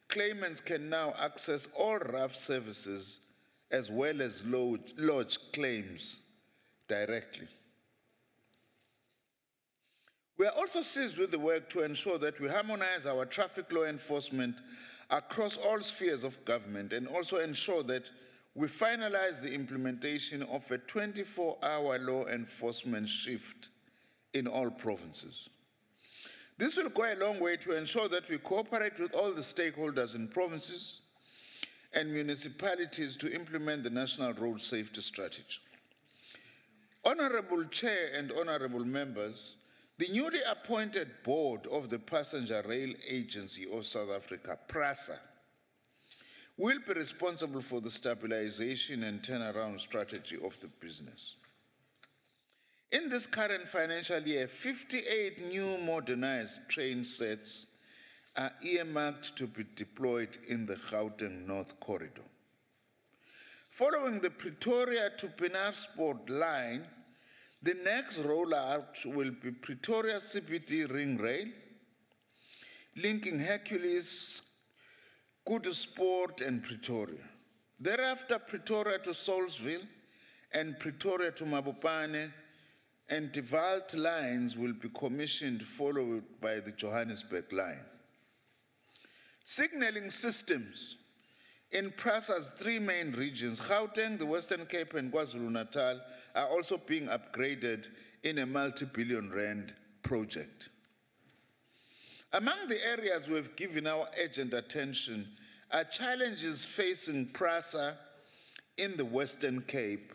claimants can now access all RAF services as well as lodge claims directly. We are also seized with the work to ensure that we harmonize our traffic law enforcement across all spheres of government and also ensure that we finalize the implementation of a 24-hour law enforcement shift in all provinces. This will go a long way to ensure that we cooperate with all the stakeholders in provinces and municipalities to implement the National Road Safety Strategy. Honorable Chair and honorable members, the newly appointed board of the Passenger Rail Agency of South Africa, PRASA, will be responsible for the stabilization and turnaround strategy of the business. In this current financial year, 58 new modernized train sets are earmarked to be deployed in the Gauteng North Corridor. Following the Pretoria to Penarsport line, the next rollout will be Pretoria CBD Ring Rail, linking Hercules, Kudusport, and Pretoria. Thereafter, Pretoria to Salisbury and Pretoria to Mabopane and Devalt lines will be commissioned, followed by the Johannesburg line. Signaling systems in PRASA's three main regions, Gauteng, the Western Cape, and KwaZulu-Natal, are also being upgraded in a multi-billion rand project. Among the areas we've given our urgent attention are challenges facing PRASA in the Western Cape,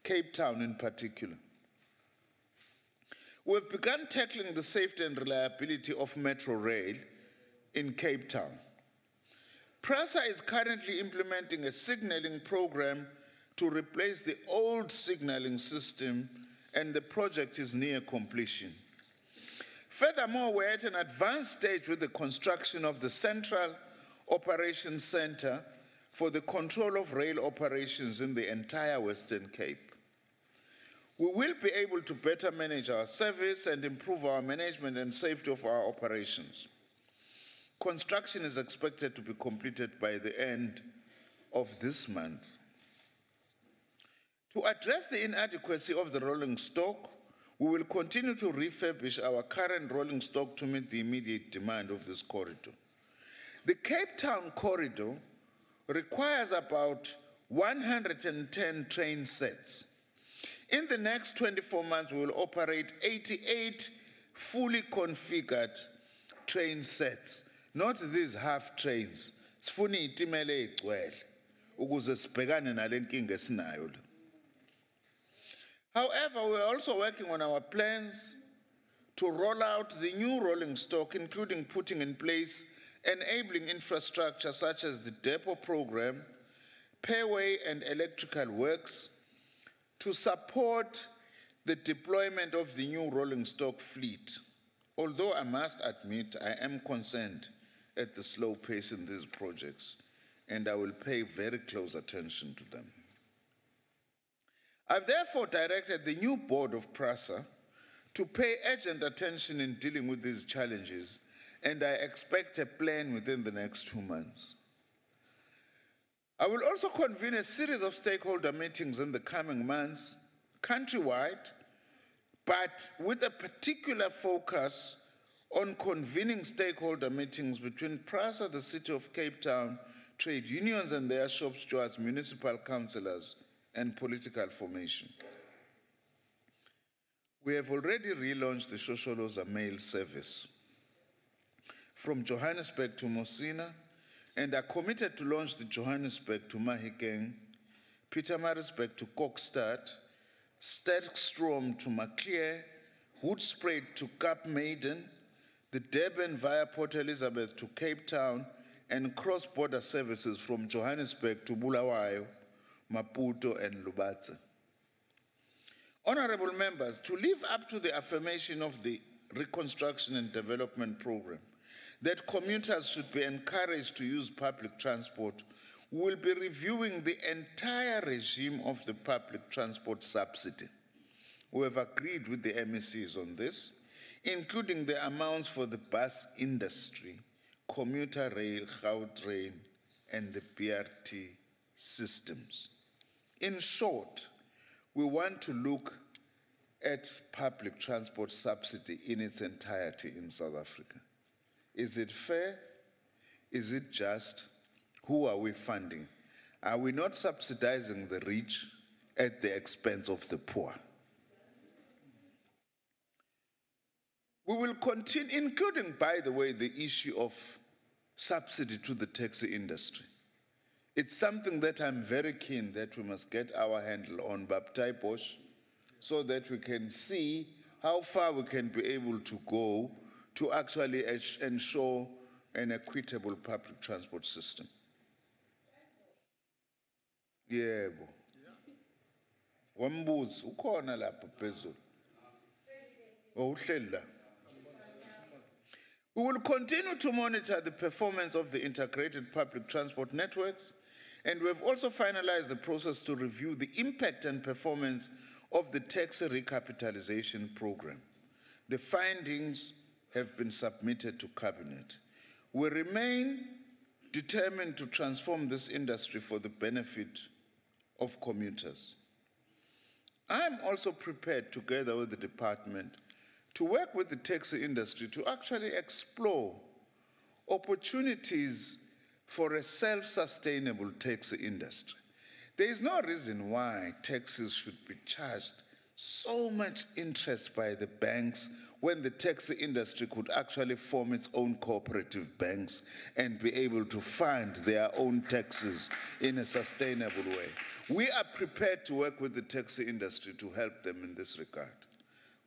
Cape Town in particular. We've begun tackling the safety and reliability of Metro Rail in Cape Town. PRASA is currently implementing a signaling program to replace the old signaling system, and the project is near completion. Furthermore, we're at an advanced stage with the construction of the Central Operations Center for the control of rail operations in the entire Western Cape. We will be able to better manage our service and improve our management and safety of our operations. Construction is expected to be completed by the end of this month. To address the inadequacy of the rolling stock, we will continue to refurbish our current rolling stock to meet the immediate demand of this corridor. The Cape Town corridor requires about 110 train sets. In the next 24 months, we will operate 88 fully configured train sets, not these half trains. Sifuna itimela egcwele ukuze sibhekane nale nkinga esinayo. However, we are also working on our plans to roll out the new rolling stock, including putting in place enabling infrastructure such as the depot program, pairway and electrical works, to support the deployment of the new rolling stock fleet. Although I must admit I am concerned at the slow pace in these projects, and I will pay very close attention to them. I've therefore directed the new board of PRASA to pay urgent attention in dealing with these challenges, and I expect a plan within the next 2 months. I will also convene a series of stakeholder meetings in the coming months, countrywide, but with a particular focus on convening stakeholder meetings between PRASA, the City of Cape Town, trade unions and their shop stewards, municipal councillors, and political formation. We have already relaunched the Shosholoza mail service from Johannesburg to Mosina, and are committed to launch the Johannesburg to Mahikeng, Pietermaritzburg to Kokstad, Sterkstrom to Maclear, Hoedspruit to Cape Maiden, the Durban via Port Elizabeth to Cape Town, and cross-border services from Johannesburg to Bulawayo, Maputo, and Lubatse. Honorable members, to live up to the affirmation of the Reconstruction and Development Program, that commuters should be encouraged to use public transport, we will be reviewing the entire regime of the public transport subsidy. We have agreed with the MECs on this, including the amounts for the bus industry, commuter rail, Gautrain, and the BRT systems. In short, we want to look at public transport subsidy in its entirety in South Africa. Is it fair? Is it just? Who are we funding? Are we not subsidizing the rich at the expense of the poor? We will continue, including, by the way, the issue of subsidy to the taxi industry. It's something that I'm very keen that we must get our handle on, Baptai Bosch, so that we can see how far we can be able to go to actually ensure an equitable public transport system. Yebo. Wambuzo ukhona lapha phezulu. Uhleli la. We will continue to monitor the performance of the integrated public transport networks, and we have also finalized the process to review the impact and performance of the taxi recapitalization program. The findings have been submitted to Cabinet. We remain determined to transform this industry for the benefit of commuters. I am also prepared, together with the department, to work with the taxi industry to actually explore opportunities for a self-sustainable taxi industry. There is no reason why taxis should be charged so much interest by the banks when the taxi industry could actually form its own cooperative banks and be able to fund their own taxes in a sustainable way. We are prepared to work with the taxi industry to help them in this regard.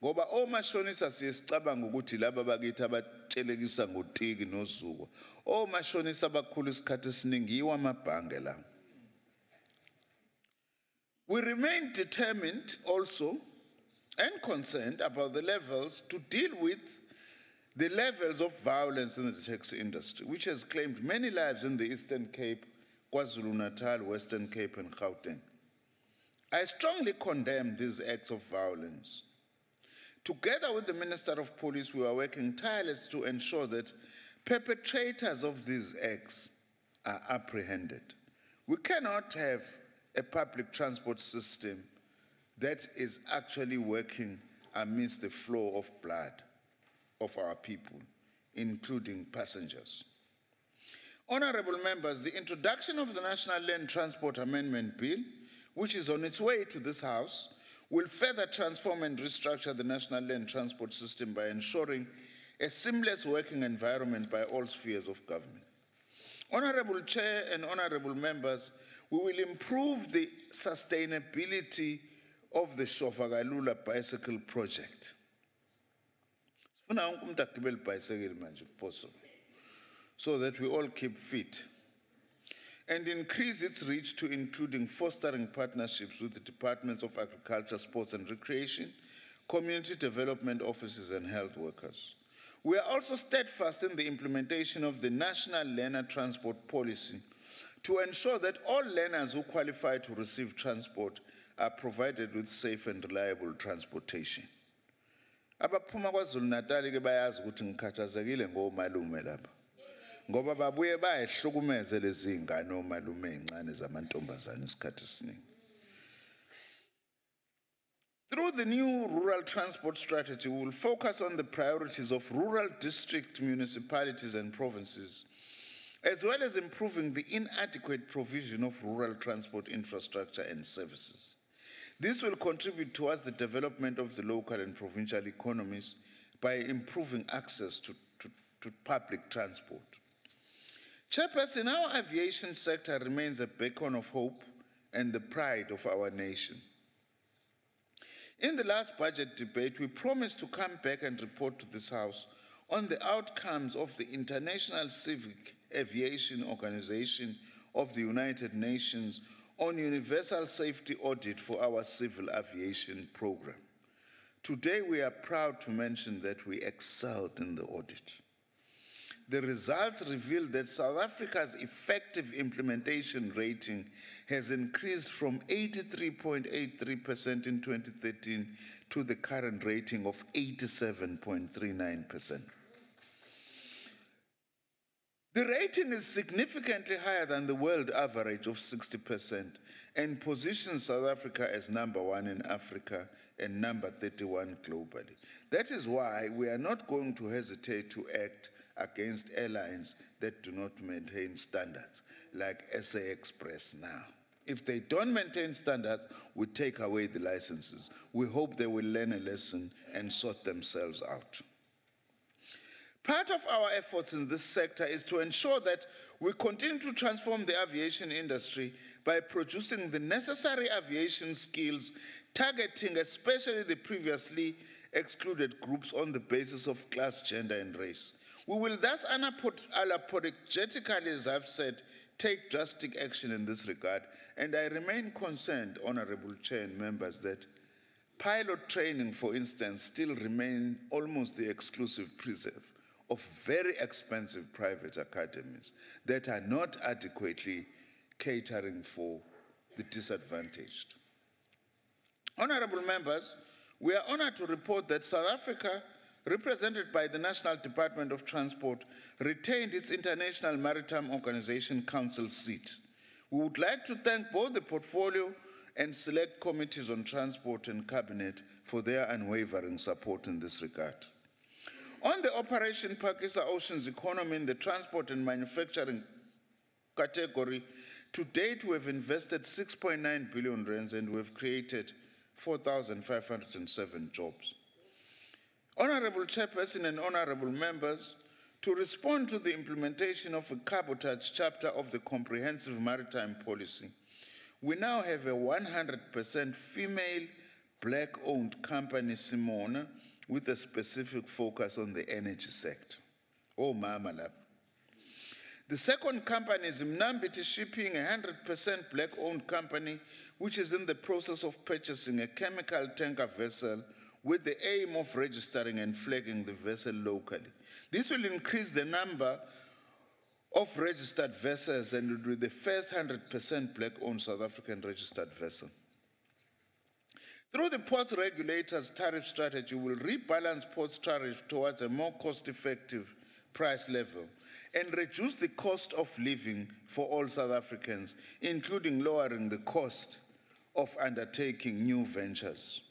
Ngoba omashonisa siyesicabanga ukuthi laba bakithi abatshelekisa ngotiki nozuko. Omashonisa abakhulu isikhathi esiningi yiwo amabhange la. We remain determined also and concerned about the levels to deal with the levels of violence in the taxi industry, which has claimed many lives in the Eastern Cape, KwaZulu-Natal, Western Cape, and Gauteng. I strongly condemn these acts of violence. Together with the Minister of Police, we are working tirelessly to ensure that perpetrators of these acts are apprehended. We cannot have a public transport system that is actually working amidst the flow of blood of our people, including passengers. Honorable members, the introduction of the National Land Transport Amendment Bill, which is on its way to this House, will further transform and restructure the national land transport system by ensuring a seamless working environment by all spheres of government. Honorable Chair and honorable members, we will improve the sustainability of the Shofagalula bicycle project. If possible, so that we all keep fit, and increase its reach to including fostering partnerships with the Departments of Agriculture, Sports and Recreation, community development offices, and health workers. We are also steadfast in the implementation of the National Learner Transport Policy to ensure that all learners who qualify to receive transport are provided with safe and reliable transportation. Abaphuma KwaZulu-Natal ke bayazi ukuthi ngikhathazekile ngomalume lapha. Ngoba babuye bayihlukumeze lezi ngane omalume ezincane zamantombazane isikhathi esiningi. Through the new rural transport strategy, we will focus on the priorities of rural district municipalities and provinces, as well as improving the inadequate provision of rural transport infrastructure and services. This will contribute towards the development of the local and provincial economies by improving access to public transport. Chairperson, our aviation sector remains a beacon of hope and the pride of our nation. In the last budget debate, we promised to come back and report to this House on the outcomes of the International Civil Aviation Organization of the United Nations on universal safety audit for our civil aviation program. Today, we are proud to mention that we excelled in the audit. The results reveal that South Africa's effective implementation rating has increased from 83.83% in 2013 to the current rating of 87.39%. The rating is significantly higher than the world average of 60% and positions South Africa as #1 in Africa and #31 globally. That is why we are not going to hesitate to act against airlines that do not maintain standards, like SA Express now. If they don't maintain standards, we take away the licenses. We hope they will learn a lesson and sort themselves out. Part of our efforts in this sector is to ensure that we continue to transform the aviation industry by producing the necessary aviation skills, targeting especially the previously excluded groups on the basis of class, gender, and race. We will thus unapologetically, as I've said, take drastic action in this regard, and I remain concerned, Honorable Chair and members, that pilot training, for instance, still remains almost the exclusive preserve of very expensive private academies that are not adequately catering for the disadvantaged. Honorable members, we are honored to report that South Africa, represented by the National Department of Transport, retained its International Maritime Organization Council seat. We would like to thank both the portfolio and select committees on transport and cabinet for their unwavering support in this regard. On the Operation Pakistan Oceans economy in the transport and manufacturing category, to date we have invested 6.9 billion rands and we have created 4,507 jobs. Honorable Chairperson and honorable members, to respond to the implementation of a cabotage chapter of the Comprehensive Maritime Policy, we now have a 100% female black-owned company, Simona, with a specific focus on the energy sector. Oh, Mama Lab. The second company is Mnambiti Shipping, a 100% black-owned company, which is in the process of purchasing a chemical tanker vessel with the aim of registering and flagging the vessel locally. This will increase the number of registered vessels and will be the first 100% black-owned South African registered vessel. Through the Ports Regulator's tariff strategy, we'll rebalance ports tariff towards a more cost-effective price level and reduce the cost of living for all South Africans, including lowering the cost of undertaking new ventures.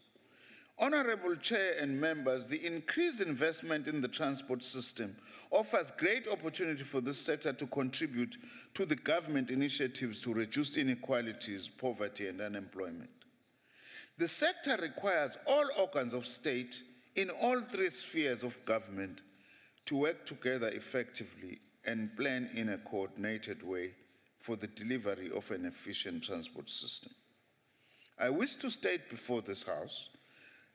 Honorable Chair and members, the increased investment in the transport system offers great opportunity for this sector to contribute to the government initiatives to reduce inequalities, poverty, and unemployment. The sector requires all organs of state in all three spheres of government to work together effectively and plan in a coordinated way for the delivery of an efficient transport system. I wish to state before this House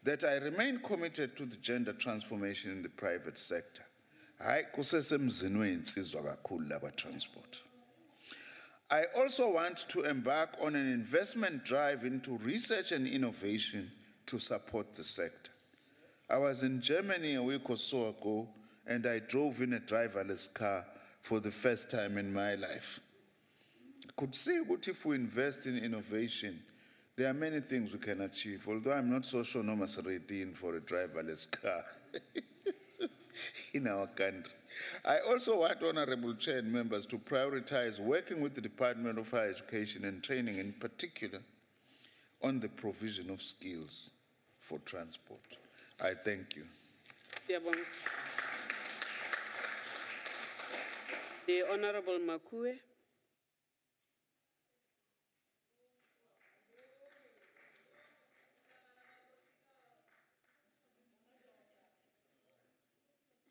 that I remain committed to the gender transformation in the private sector. Hayi kusesemzini weinsizwa kakhulu la transport. I also want to embark on an investment drive into research and innovation to support the sector. I was in Germany a week or so ago, and I drove in a driverless car for the first time in my life. I could see what if we invest in innovation, there are many things we can achieve, although I'm not so sure Nomas ready for a driverless car in our country. I also want Honorable Chair and members to prioritize working with the Department of Higher Education and Training in particular on the provision of skills for transport. I thank you. The Honorable Makue.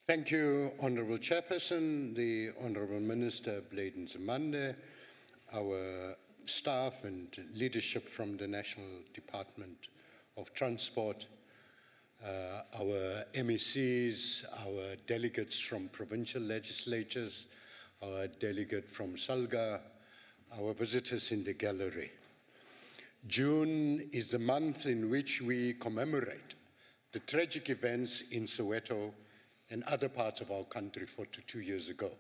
Thank you, Honorable Chairperson, the Honorable Minister Bladen Zimande, our staff and leadership from the National Department of Transport, our MECs, our delegates from provincial legislatures, our delegate from Salga, our visitors in the gallery. June is the month in which we commemorate the tragic events in Soweto and other parts of our country 42 years ago.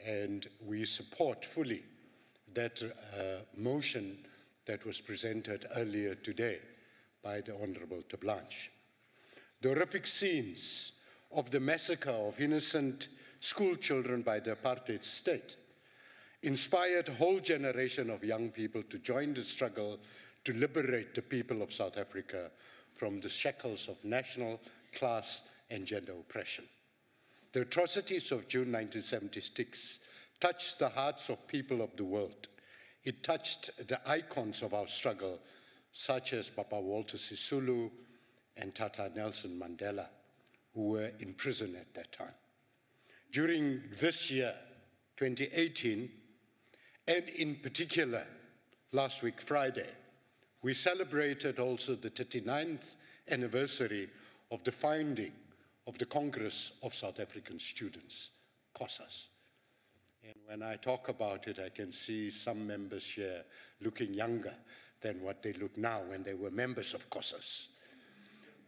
And we support fully that motion that was presented earlier today by the Honorable Tablanche. The horrific scenes of the massacre of innocent school children by the apartheid state, inspired a whole generation of young people to join the struggle to liberate the people of South Africa from the shackles of national, class, and gender oppression. The atrocities of June 1976 touched the hearts of people of the world. It touched the icons of our struggle, such as Papa Walter Sisulu and Tata Nelson Mandela, who were in prison at that time. During this year, 2018, and in particular, last week, Friday, we celebrated also the 39th anniversary of the founding of the Congress of South African Students, COSAS. And when I talk about it, I can see some members here looking younger than what they look now when they were members of COSAS.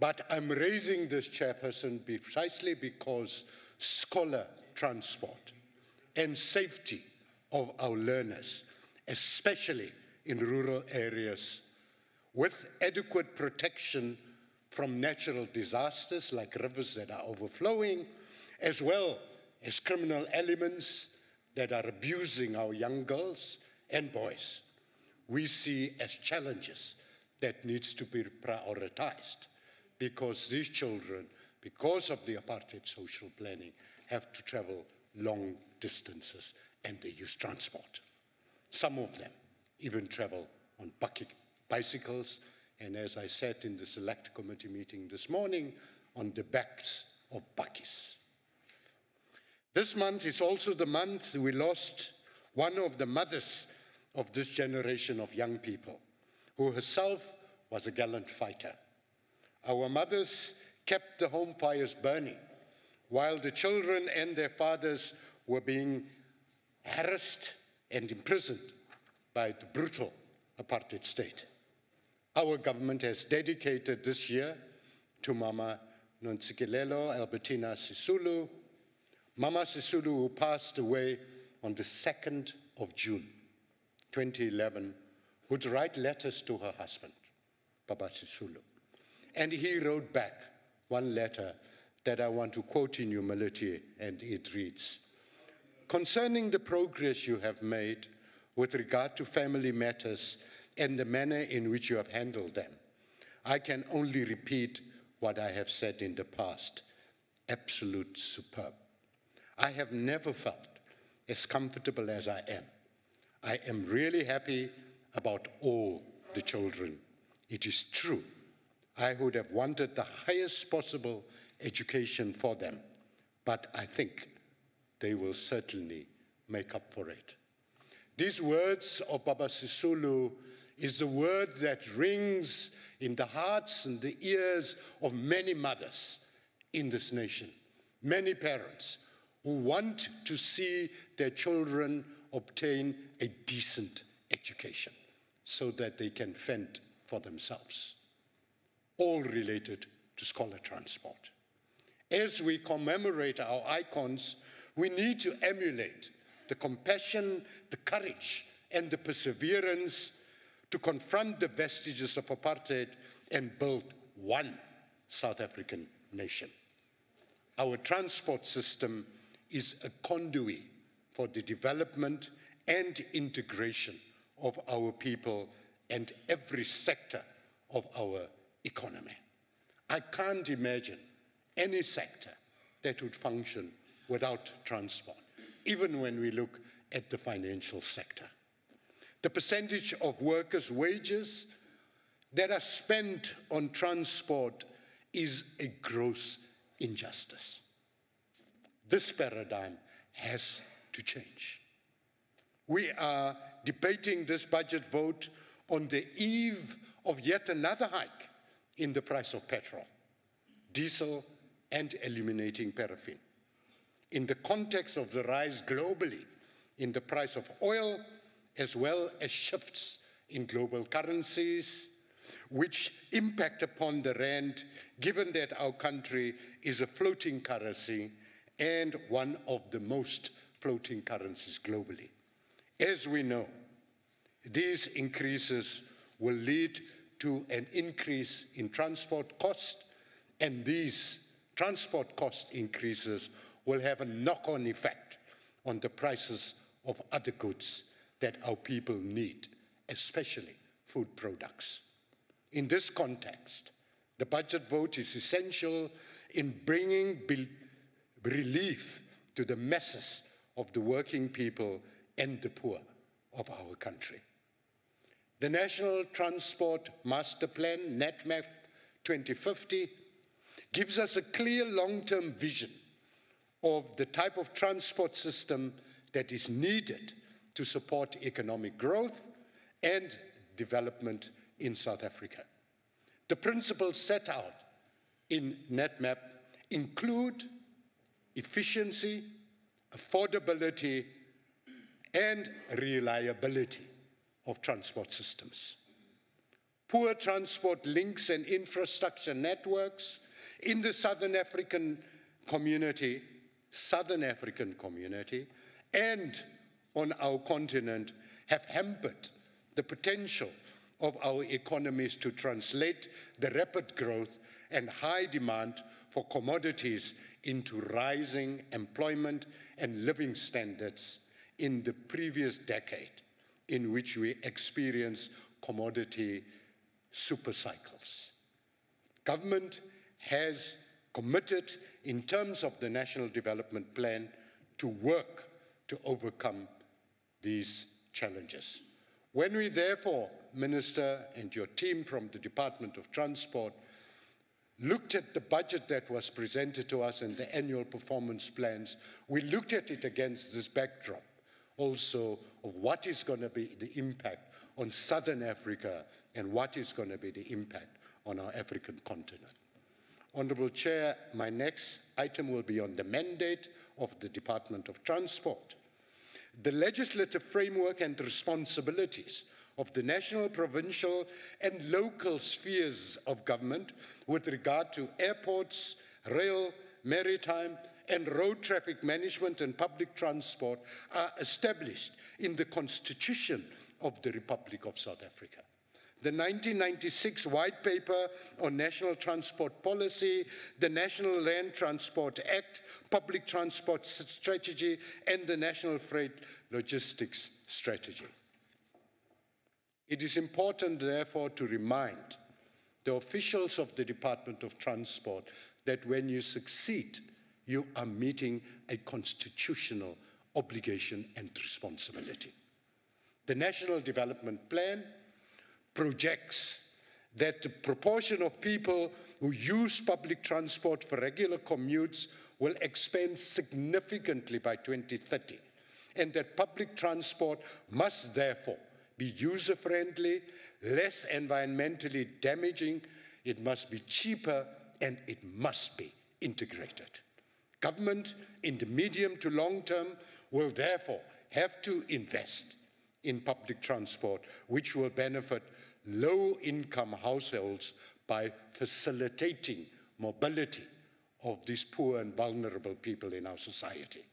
But I'm raising this, Chairperson, precisely because scholar transport and safety of our learners, especially in rural areas, with adequate protection from natural disasters like rivers that are overflowing, as well as criminal elements that are abusing our young girls and boys, we see as challenges that needs to be prioritized, because these children, because of the apartheid social planning, have to travel long distances and they use transport. Some of them even travel on bicycles, and as I said in the select committee meeting this morning, on the backs of bakkies. This month is also the month we lost one of the mothers of this generation of young people, who herself was a gallant fighter. Our mothers kept the home fires burning, while the children and their fathers were being harassed and imprisoned by the brutal apartheid state. Our government has dedicated this year to Mama Nontsikelelo Albertina Sisulu. Mama Sisulu, who passed away on the 2nd of June, 2011, would write letters to her husband, Papa Sisulu. And he wrote back one letter that I want to quote in humility, and it reads, "Concerning the progress you have made with regard to family matters and the manner in which you have handled them, I can only repeat what I have said in the past. Absolute superb. I have never felt as comfortable as I am. I am really happy about all the children. It is true, I would have wanted the highest possible education for them, but I think they will certainly make up for it." These words of Baba Sisulu is the word that rings in the hearts and the ears of many mothers in this nation, many parents who want to see their children obtain a decent education so that they can fend for themselves, all related to scholar transport. As we commemorate our icons, we need to emulate the compassion, the courage, and the perseverance to confront the vestiges of apartheid and build one South African nation. Our transport system is a conduit for the development and integration of our people and every sector of our economy. I can't imagine any sector that would function without transport, even when we look at the financial sector. The percentage of workers' wages that are spent on transport is a gross injustice. This paradigm has to change. We are debating this budget vote on the eve of yet another hike in the price of petrol, diesel, and eliminating paraffin. In the context of the rise globally in the price of oil, as well as shifts in global currencies, which impact upon the rand, given that our country is a floating currency and one of the most floating currencies globally. As we know, these increases will lead to an increase in transport costs, and these transport cost increases will have a knock-on effect on the prices of other goods that our people need, especially food products. In this context, the budget vote is essential in bringing relief to the masses of the working people and the poor of our country. The National Transport Master Plan, NatMap 2050, gives us a clear long-term vision of the type of transport system that is needed to support economic growth and development in South Africa. The principles set out in NatMap include efficiency, affordability, and reliability of transport systems. Poor transport links and infrastructure networks in the Southern African community and on our continent have hampered the potential of our economies to translate the rapid growth and high demand for commodities into rising employment and living standards in the previous decade, in which we experienced commodity supercycles. Government has committed, in terms of the National Development Plan, to work to overcome these challenges. When we therefore, Minister and your team from the Department of Transport, looked at the budget that was presented to us and the annual performance plans, we looked at it against this backdrop also of what is going to be the impact on Southern Africa and what is going to be the impact on our African continent. Honourable Chair, my next item will be on the mandate of the Department of Transport. The legislative framework and responsibilities of the national, provincial, and local spheres of government with regard to airports, rail, maritime, and road traffic management and public transport are established in the Constitution of the Republic of South Africa. The 1996 White Paper on National Transport Policy, the National Land Transport Act, Public Transport Strategy, and the National Freight Logistics Strategy. It is important, therefore, to remind the officials of the Department of Transport that when you succeed, you are meeting a constitutional obligation and responsibility. The National Development Plan projects that the proportion of people who use public transport for regular commutes will expand significantly by 2030, and that public transport must therefore be user-friendly, less environmentally damaging, it must be cheaper, and it must be integrated. Government, in the medium to long term, will therefore have to invest in public transport, which will benefit low-income households by facilitating mobility of these poor and vulnerable people in our society.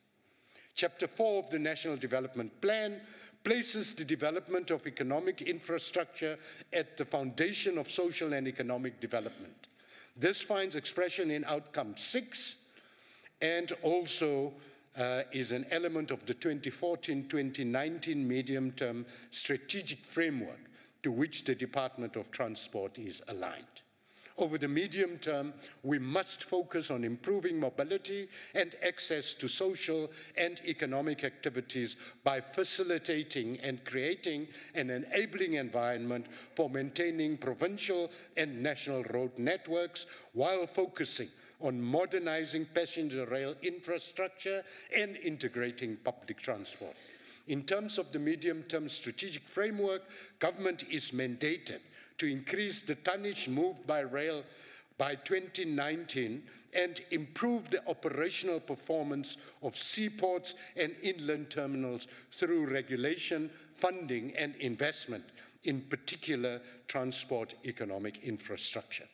Chapter 4 of the National Development Plan places the development of economic infrastructure at the foundation of social and economic development. This finds expression in outcome 6 and also is an element of the 2014-2019 medium-term strategic framework to which the Department of Transport is aligned. Over the medium term, we must focus on improving mobility and access to social and economic activities by facilitating and creating an enabling environment for maintaining provincial and national road networks while focusing on modernizing passenger rail infrastructure and integrating public transport. In terms of the medium-term strategic framework, government is mandated to increase the tonnage moved by rail by 2019 and improve the operational performance of seaports and inland terminals through regulation, funding, and investment, in particular transport economic infrastructure.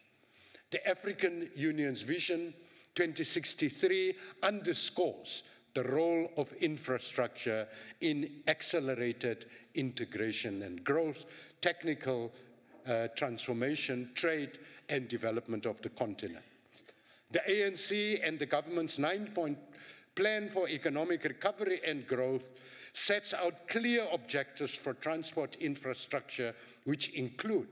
The African Union's Vision 2063 underscores the role of infrastructure in accelerated integration and growth, technical transformation, trade, and development of the continent. The ANC and the government's 9-point Plan for Economic Recovery and Growth sets out clear objectives for transport infrastructure, which include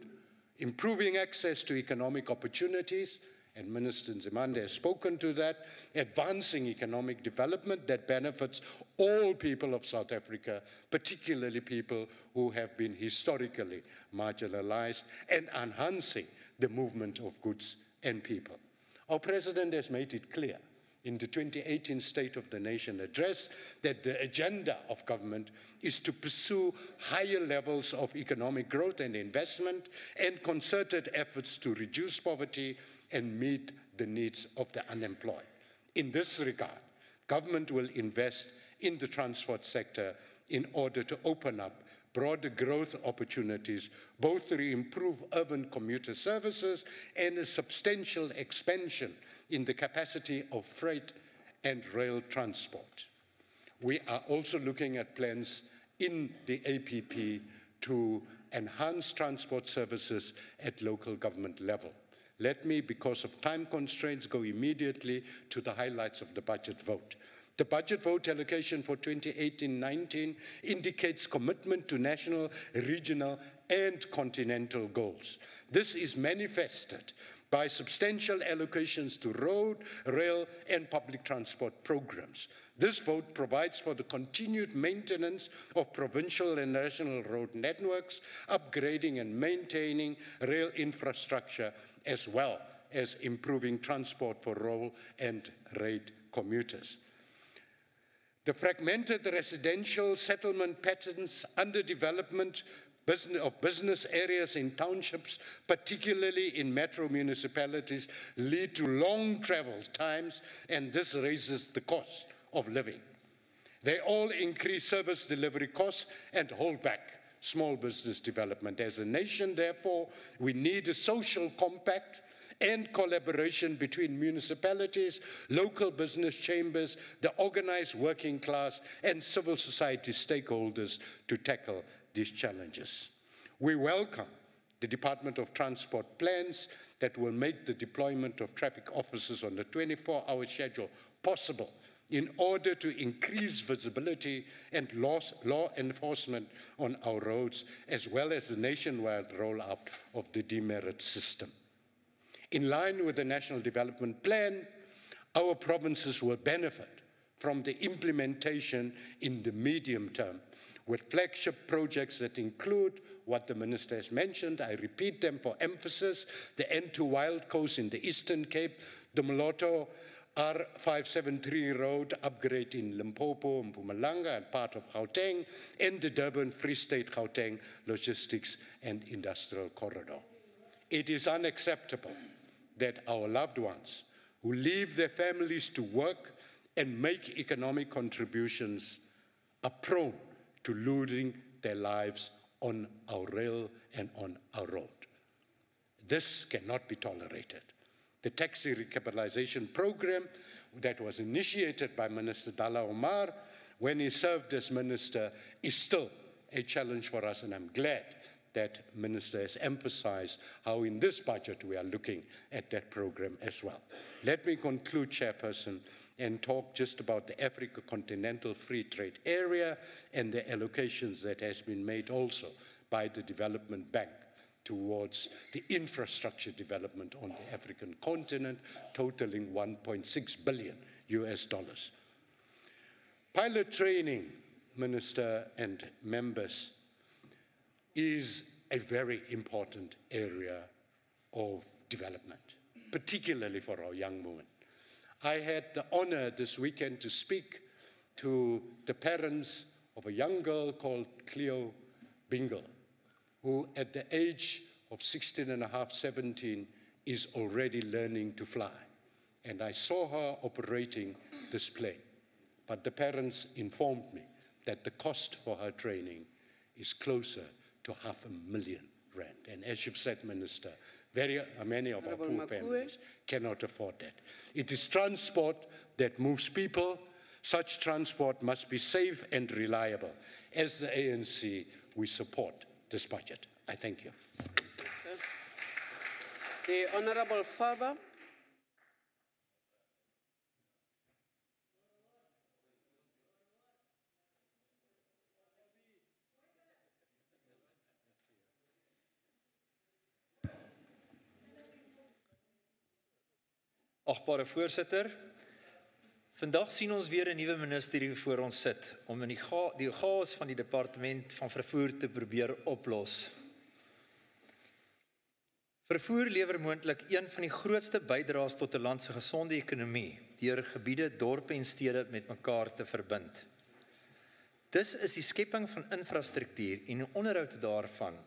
improving access to economic opportunities, and Minister Nzimande has spoken to that, advancing economic development that benefits all people of South Africa, particularly people who have been historically marginalized, and enhancing the movement of goods and people. Our President has made it clear in the 2018 State of the Nation address that the agenda of government is to pursue higher levels of economic growth and investment and concerted efforts to reduce poverty and meet the needs of the unemployed. In this regard, government will invest in the transport sector in order to open up broader growth opportunities, both through improved urban commuter services and a substantial expansion in the capacity of freight and rail transport. We are also looking at plans in the APP to enhance transport services at local government level. Let me, because of time constraints, go immediately to the highlights of the budget vote. The budget vote allocation for 2018-19 indicates commitment to national, regional, and continental goals. This is manifested by substantial allocations to road, rail, and public transport programs. This vote provides for the continued maintenance of provincial and national road networks, upgrading and maintaining rail infrastructure, as well as improving transport for rural and rail commuters. The fragmented residential settlement patterns, underdevelopment of business areas in townships, particularly in metro municipalities, lead to long travel times, and this raises the cost of living. They all increase service delivery costs and hold back small business development. As a nation, therefore, we need a social compact and collaboration between municipalities, local business chambers, the organized working class, and civil society stakeholders to tackle these challenges. We welcome the Department of Transport plans that will make the deployment of traffic officers on the 24-hour schedule possible in order to increase visibility and law enforcement on our roads, as well as the nationwide rollout of the demerit system. In line with the National Development Plan, our provinces will benefit from the implementation in the medium term with flagship projects that include what the Minister has mentioned. I repeat them for emphasis: the N2 Wild Coast in the Eastern Cape, the Moloto R573 road upgrade in Limpopo, Mpumalanga, and part of Gauteng, and the Durban Free State Gauteng Logistics and Industrial Corridor. It is unacceptable that our loved ones who leave their families to work and make economic contributions are prone to losing their lives on our rail and on our road. This cannot be tolerated. The taxi recapitalization program that was initiated by Minister Dalla Omar when he served as minister is still a challenge for us, and I'm glad that Minister has emphasized how in this budget we are looking at that program as well. Let me conclude, Chairperson, and talk just about the Africa Continental Free Trade Area and the allocations that has been made also by the Development Bank towards the infrastructure development on the African continent, totaling $1.6 billion. Pilot training, Minister and members, is a very important area of development, particularly for our young women. I had the honor this weekend to speak to the parents of a young girl called Cleo Bingle, who at the age of 16 and a half, 17, is already learning to fly. And I saw her operating this plane. But the parents informed me that the cost for her training is closer to R500,000. And as you've said, Minister, many of our poor families cannot afford that. It is transport that moves people. Such transport must be safe and reliable. As the ANC, we support this budget. I thank you. The Honorable Faber. Agbare voorsitter, vandag sien ons weer 'n nuwe minister hier voor ons sit om in die chaos van die departement van vervoer te probeer oplos. Vervoer lewer moontlik een van die grootste bydraes tot 'n land se gesonde ekonomie deur gebiede, dorpe en stede met mekaar te verbind. Dis is die skepping van infrastruktuur en die onderhoud daarvan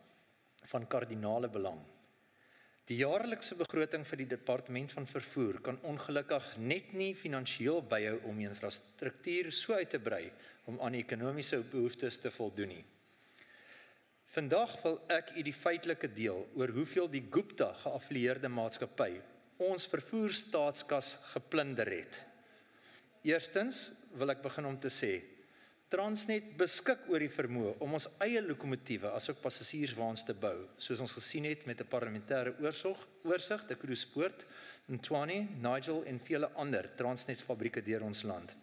van kardinale belang. Die jaarlikse begroting vir die departement van vervoer kan ongelukkig net nie finansiëel byhou om die infrastruktuur so uit te brei om aan die ekonomiese behoeftes te voldoen nie. Vandag wil ek u die feitelike deel oor hoeveel die Gupta geaffilieerde maatskappy ons vervoerstaatskas geplunder het. Eerstens wil ek begin om te sê, Transnet beskik oor die vermoë om ons eie lokomotiewe asook passasierswaens te bou, soos ons gesien het met 'n parlementêre oorsig, die Cruisepoort, Ntwani, Nigel en vele ander Transnet-fabrieke deur ons land.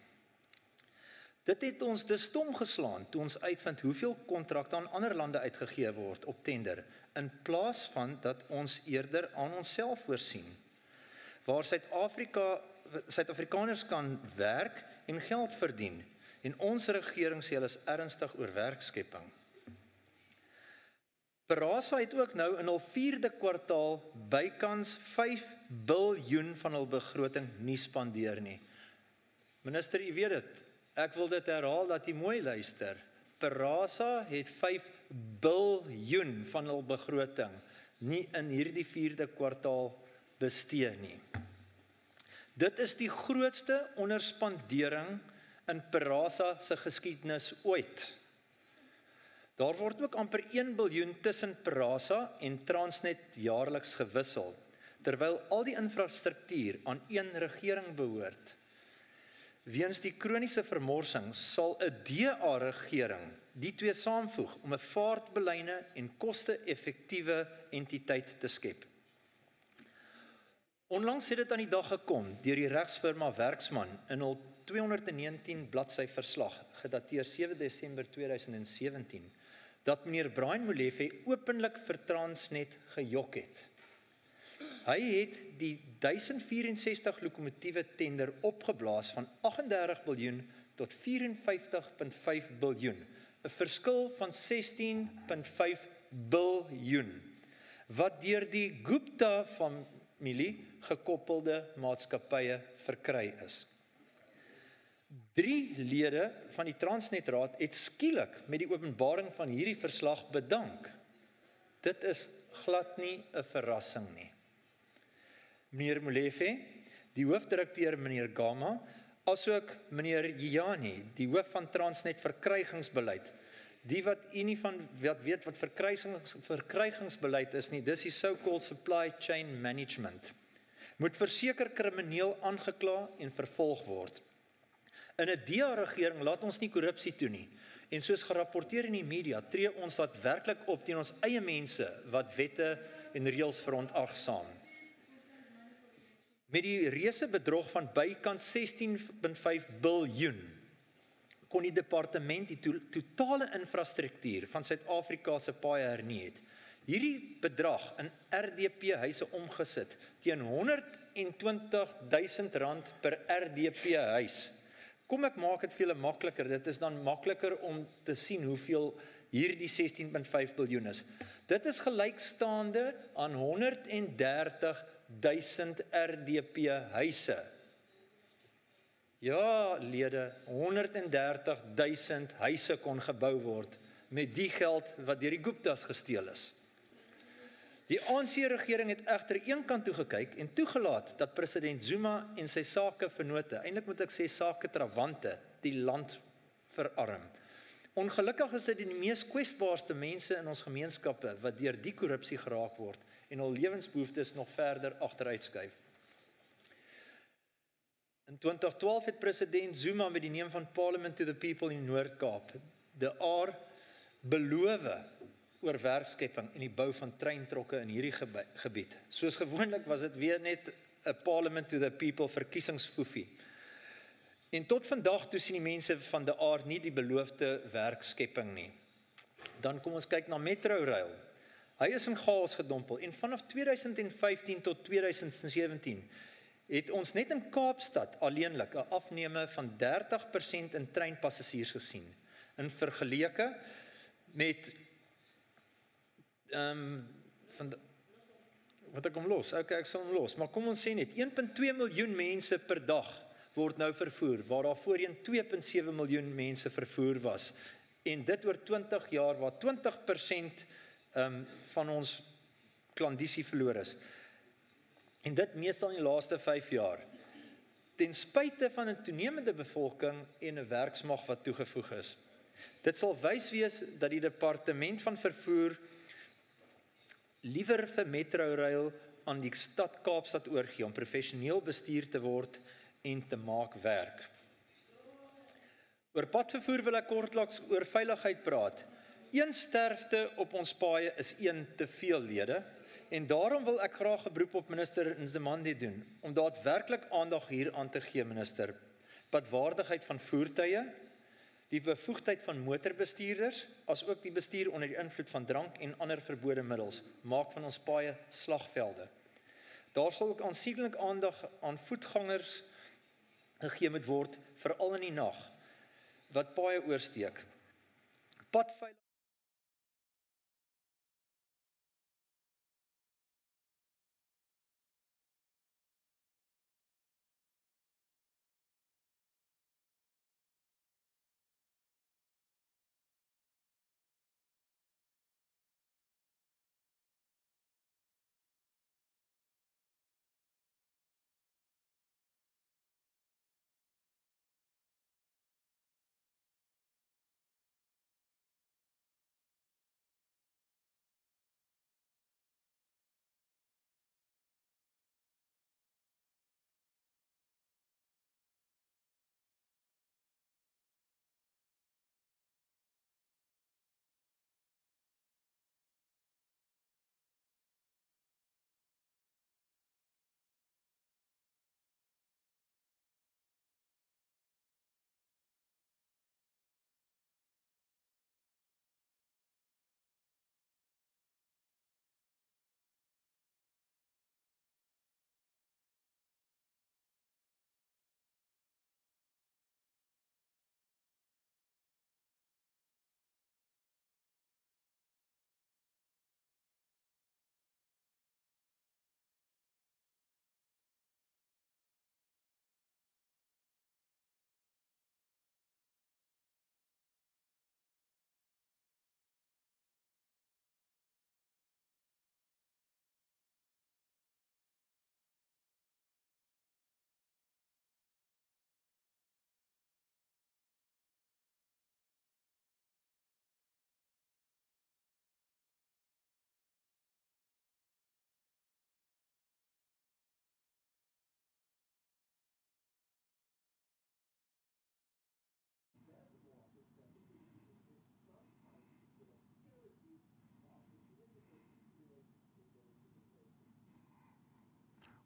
Dit het ons dus stom geslaan toe ons uitvind hoeveel kontrakte aan ander lande uitgegee word op tender, in plaas van dat ons eerder aan onsself voorsien, waar Suid-Afrikaners kan werk en geld verdien, en ons regering sê hulle is ernstig oor werkskepping. Parasa het ook nou in hul 4de kwartaal bykans 5 biljoen van hul begroting nie spandeer nie. Minister, u weet dit. Ek wil dit herhaal dat u mooi luister. Parasa het 5 biljoen van hul begroting nie in hierdie 4de kwartaal bestee nie. Dit is die grootste onderspandering in Parasa se geskiedenis ooit. Daar word ook amper 1 biljoen tussen Parasa en Transnet jaarliks gewissel, terwyl al die infrastruktuur aan een regering behoort. Weens die kroniese vermorsing sal 'n DA-regering die twee saamvoeg om 'n vaartbelyne en koste-effektiewe entiteit te skep. Onlangs het dit aan die dag gekom deur die regsfirma Werksman in hul 219 bladsy verslag, gedateer 7 Desember 2017, dat meneer Brian Molefe openlik vir Transnet gejok het. Hy het die 1064 lokomotiewe tender opgeblaas van 38 biljoen tot 54,5 biljoen, 'n verskil van 16,5 biljoen, wat deur die Gupta-familie gekoppelde maatskappye verkry is. 3 lede van die Transnetraad het skielik met die openbaring van hierdie verslag bedank. Dit is glad nie 'n verrassing nie. Meneer Molefe, die hoofdirekteur meneer Gama, asook meneer Jani, die hoof van Transnet verkrygingsbeleid. Die wat u nie van weet wat verkrygingsbeleid is nie, dis die so-called supply chain management. Moet verseker krimineel aangekla en vervolg word. In 'n DA-regering laat ons nie korrupsie toe nie. En soos gerapporteer in die media, tree ons daadwerklik op teen ons eie mense wat wette en reëls verontagsaam. Met die reuse bedrog van bykans 16,5 biljoen kon die departement die totale infrastruktuur van Suid-Afrika se paaie hernie het. Hierdie bedrag in RDP-huise omgesit teen R120,000 per RDP-huis. Kom ek maak dit vir julle makliker, dit is dan makliker om te sien hoeveel hierdie 16,5 biljoen is. Dit is gelykstaande aan 130,000 RDP-huise. Ja, lede, 130,000 huise kon gebou word met die geld wat deur die Guptas gesteel is. Die ANC-regering het egter eenkant toe gekyk en toegelaat dat president Zuma en sy sakevennote, eintlik moet ek sê saketrawante, die land verarm. Ongelukkig is dit die mees kwesbaarste mense in ons gemeenskappe wat deur die korrupsie geraak word en hul lewensbehoeftes nog verder agteruitskuif. In 2012 het president Zuma met die neem van Parliament to the People in Noord-Kaap, de AR, beloof oor werkskepping en die bou van treintrokke in hierdie gebied. Soos gewoonlik was dit weer net 'n Parliament to the People verkiesingsfoefie. En tot vandag toe sien die mense van de AR nie die beloofde werkskepping nie. Dan kom ons kyk na Metrorail. Hy is in chaos gedompel en vanaf 2015 tot 2017 het ons net in Kaapstad alleenlik 'n afneme van 30% in treinpassasiers gesien, in vergeleke met wat ek hom los, okay, ek sal hom los, maar kom ons sê net, 1.2 miljoen mense per dag word nou vervoer, waar daar voorheen 2.7 miljoen mense vervoer was, en dit oor 20 jaar, waar 20% van ons klandisie verloor is. En dit meestal in die laaste 5 jaar. Ten spyte van 'n toenemende bevolking en 'n werksmag wat toegevoeg is. Dit sal wys wees dat die departement van vervoer liewer vir Metrorail aan die stad Kaapstad oorgee om professioneel bestuur te word en te maak werk. Oor padvervoer wil ek kortliks oor veiligheid praat. 1 sterfte op ons paaie is 1 te veel, lede, en daarom wil ek graag 'n beroep op minister Nzimande doen, om daadwerklik aandag hier aan te gee, minister. Padwaardigheid van voertuie, die bevoegdheid van motorbestuurders, as ook die bestuur onder die invloed van drank en ander verbode middels, maak van ons paaie slagvelde. Daar sal ook aansienlik aandag aan voetgangers gegee moet word, veral in die nag, wat paaie oorsteek. Padveiligheid.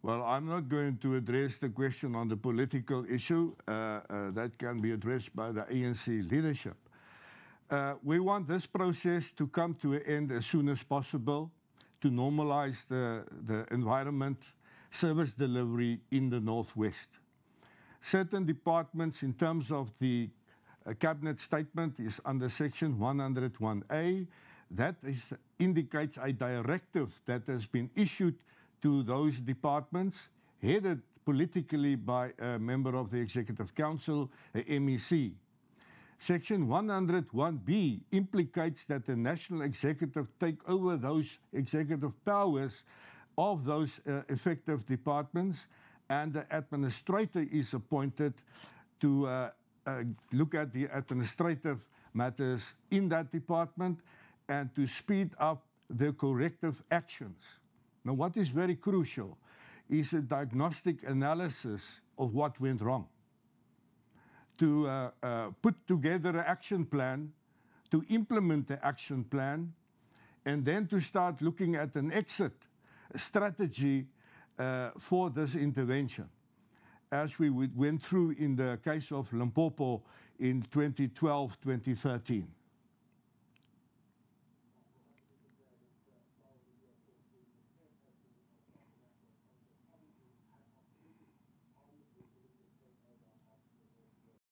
Well, I'm not going to address the question on the political issue. That can be addressed by the ANC leadership. We want this process to come to an end as soon as possible to normalize the environment, service delivery in the Northwest. Certain departments, in terms of the cabinet statement, is under section 101A. That indicates a directive that has been issued to those departments, headed politically by a member of the Executive Council, a MEC. Section 101B implicates that the National Executive take over those executive powers of those effective departments, and the administrator is appointed to look at the administrative matters in that department and to speed up the corrective actions. Now, what is very crucial is a diagnostic analysis of what went wrong, to put together an action plan, to implement the action plan, and then to start looking at an exit strategy for this intervention, as we went through in the case of Limpopo in 2012-2013.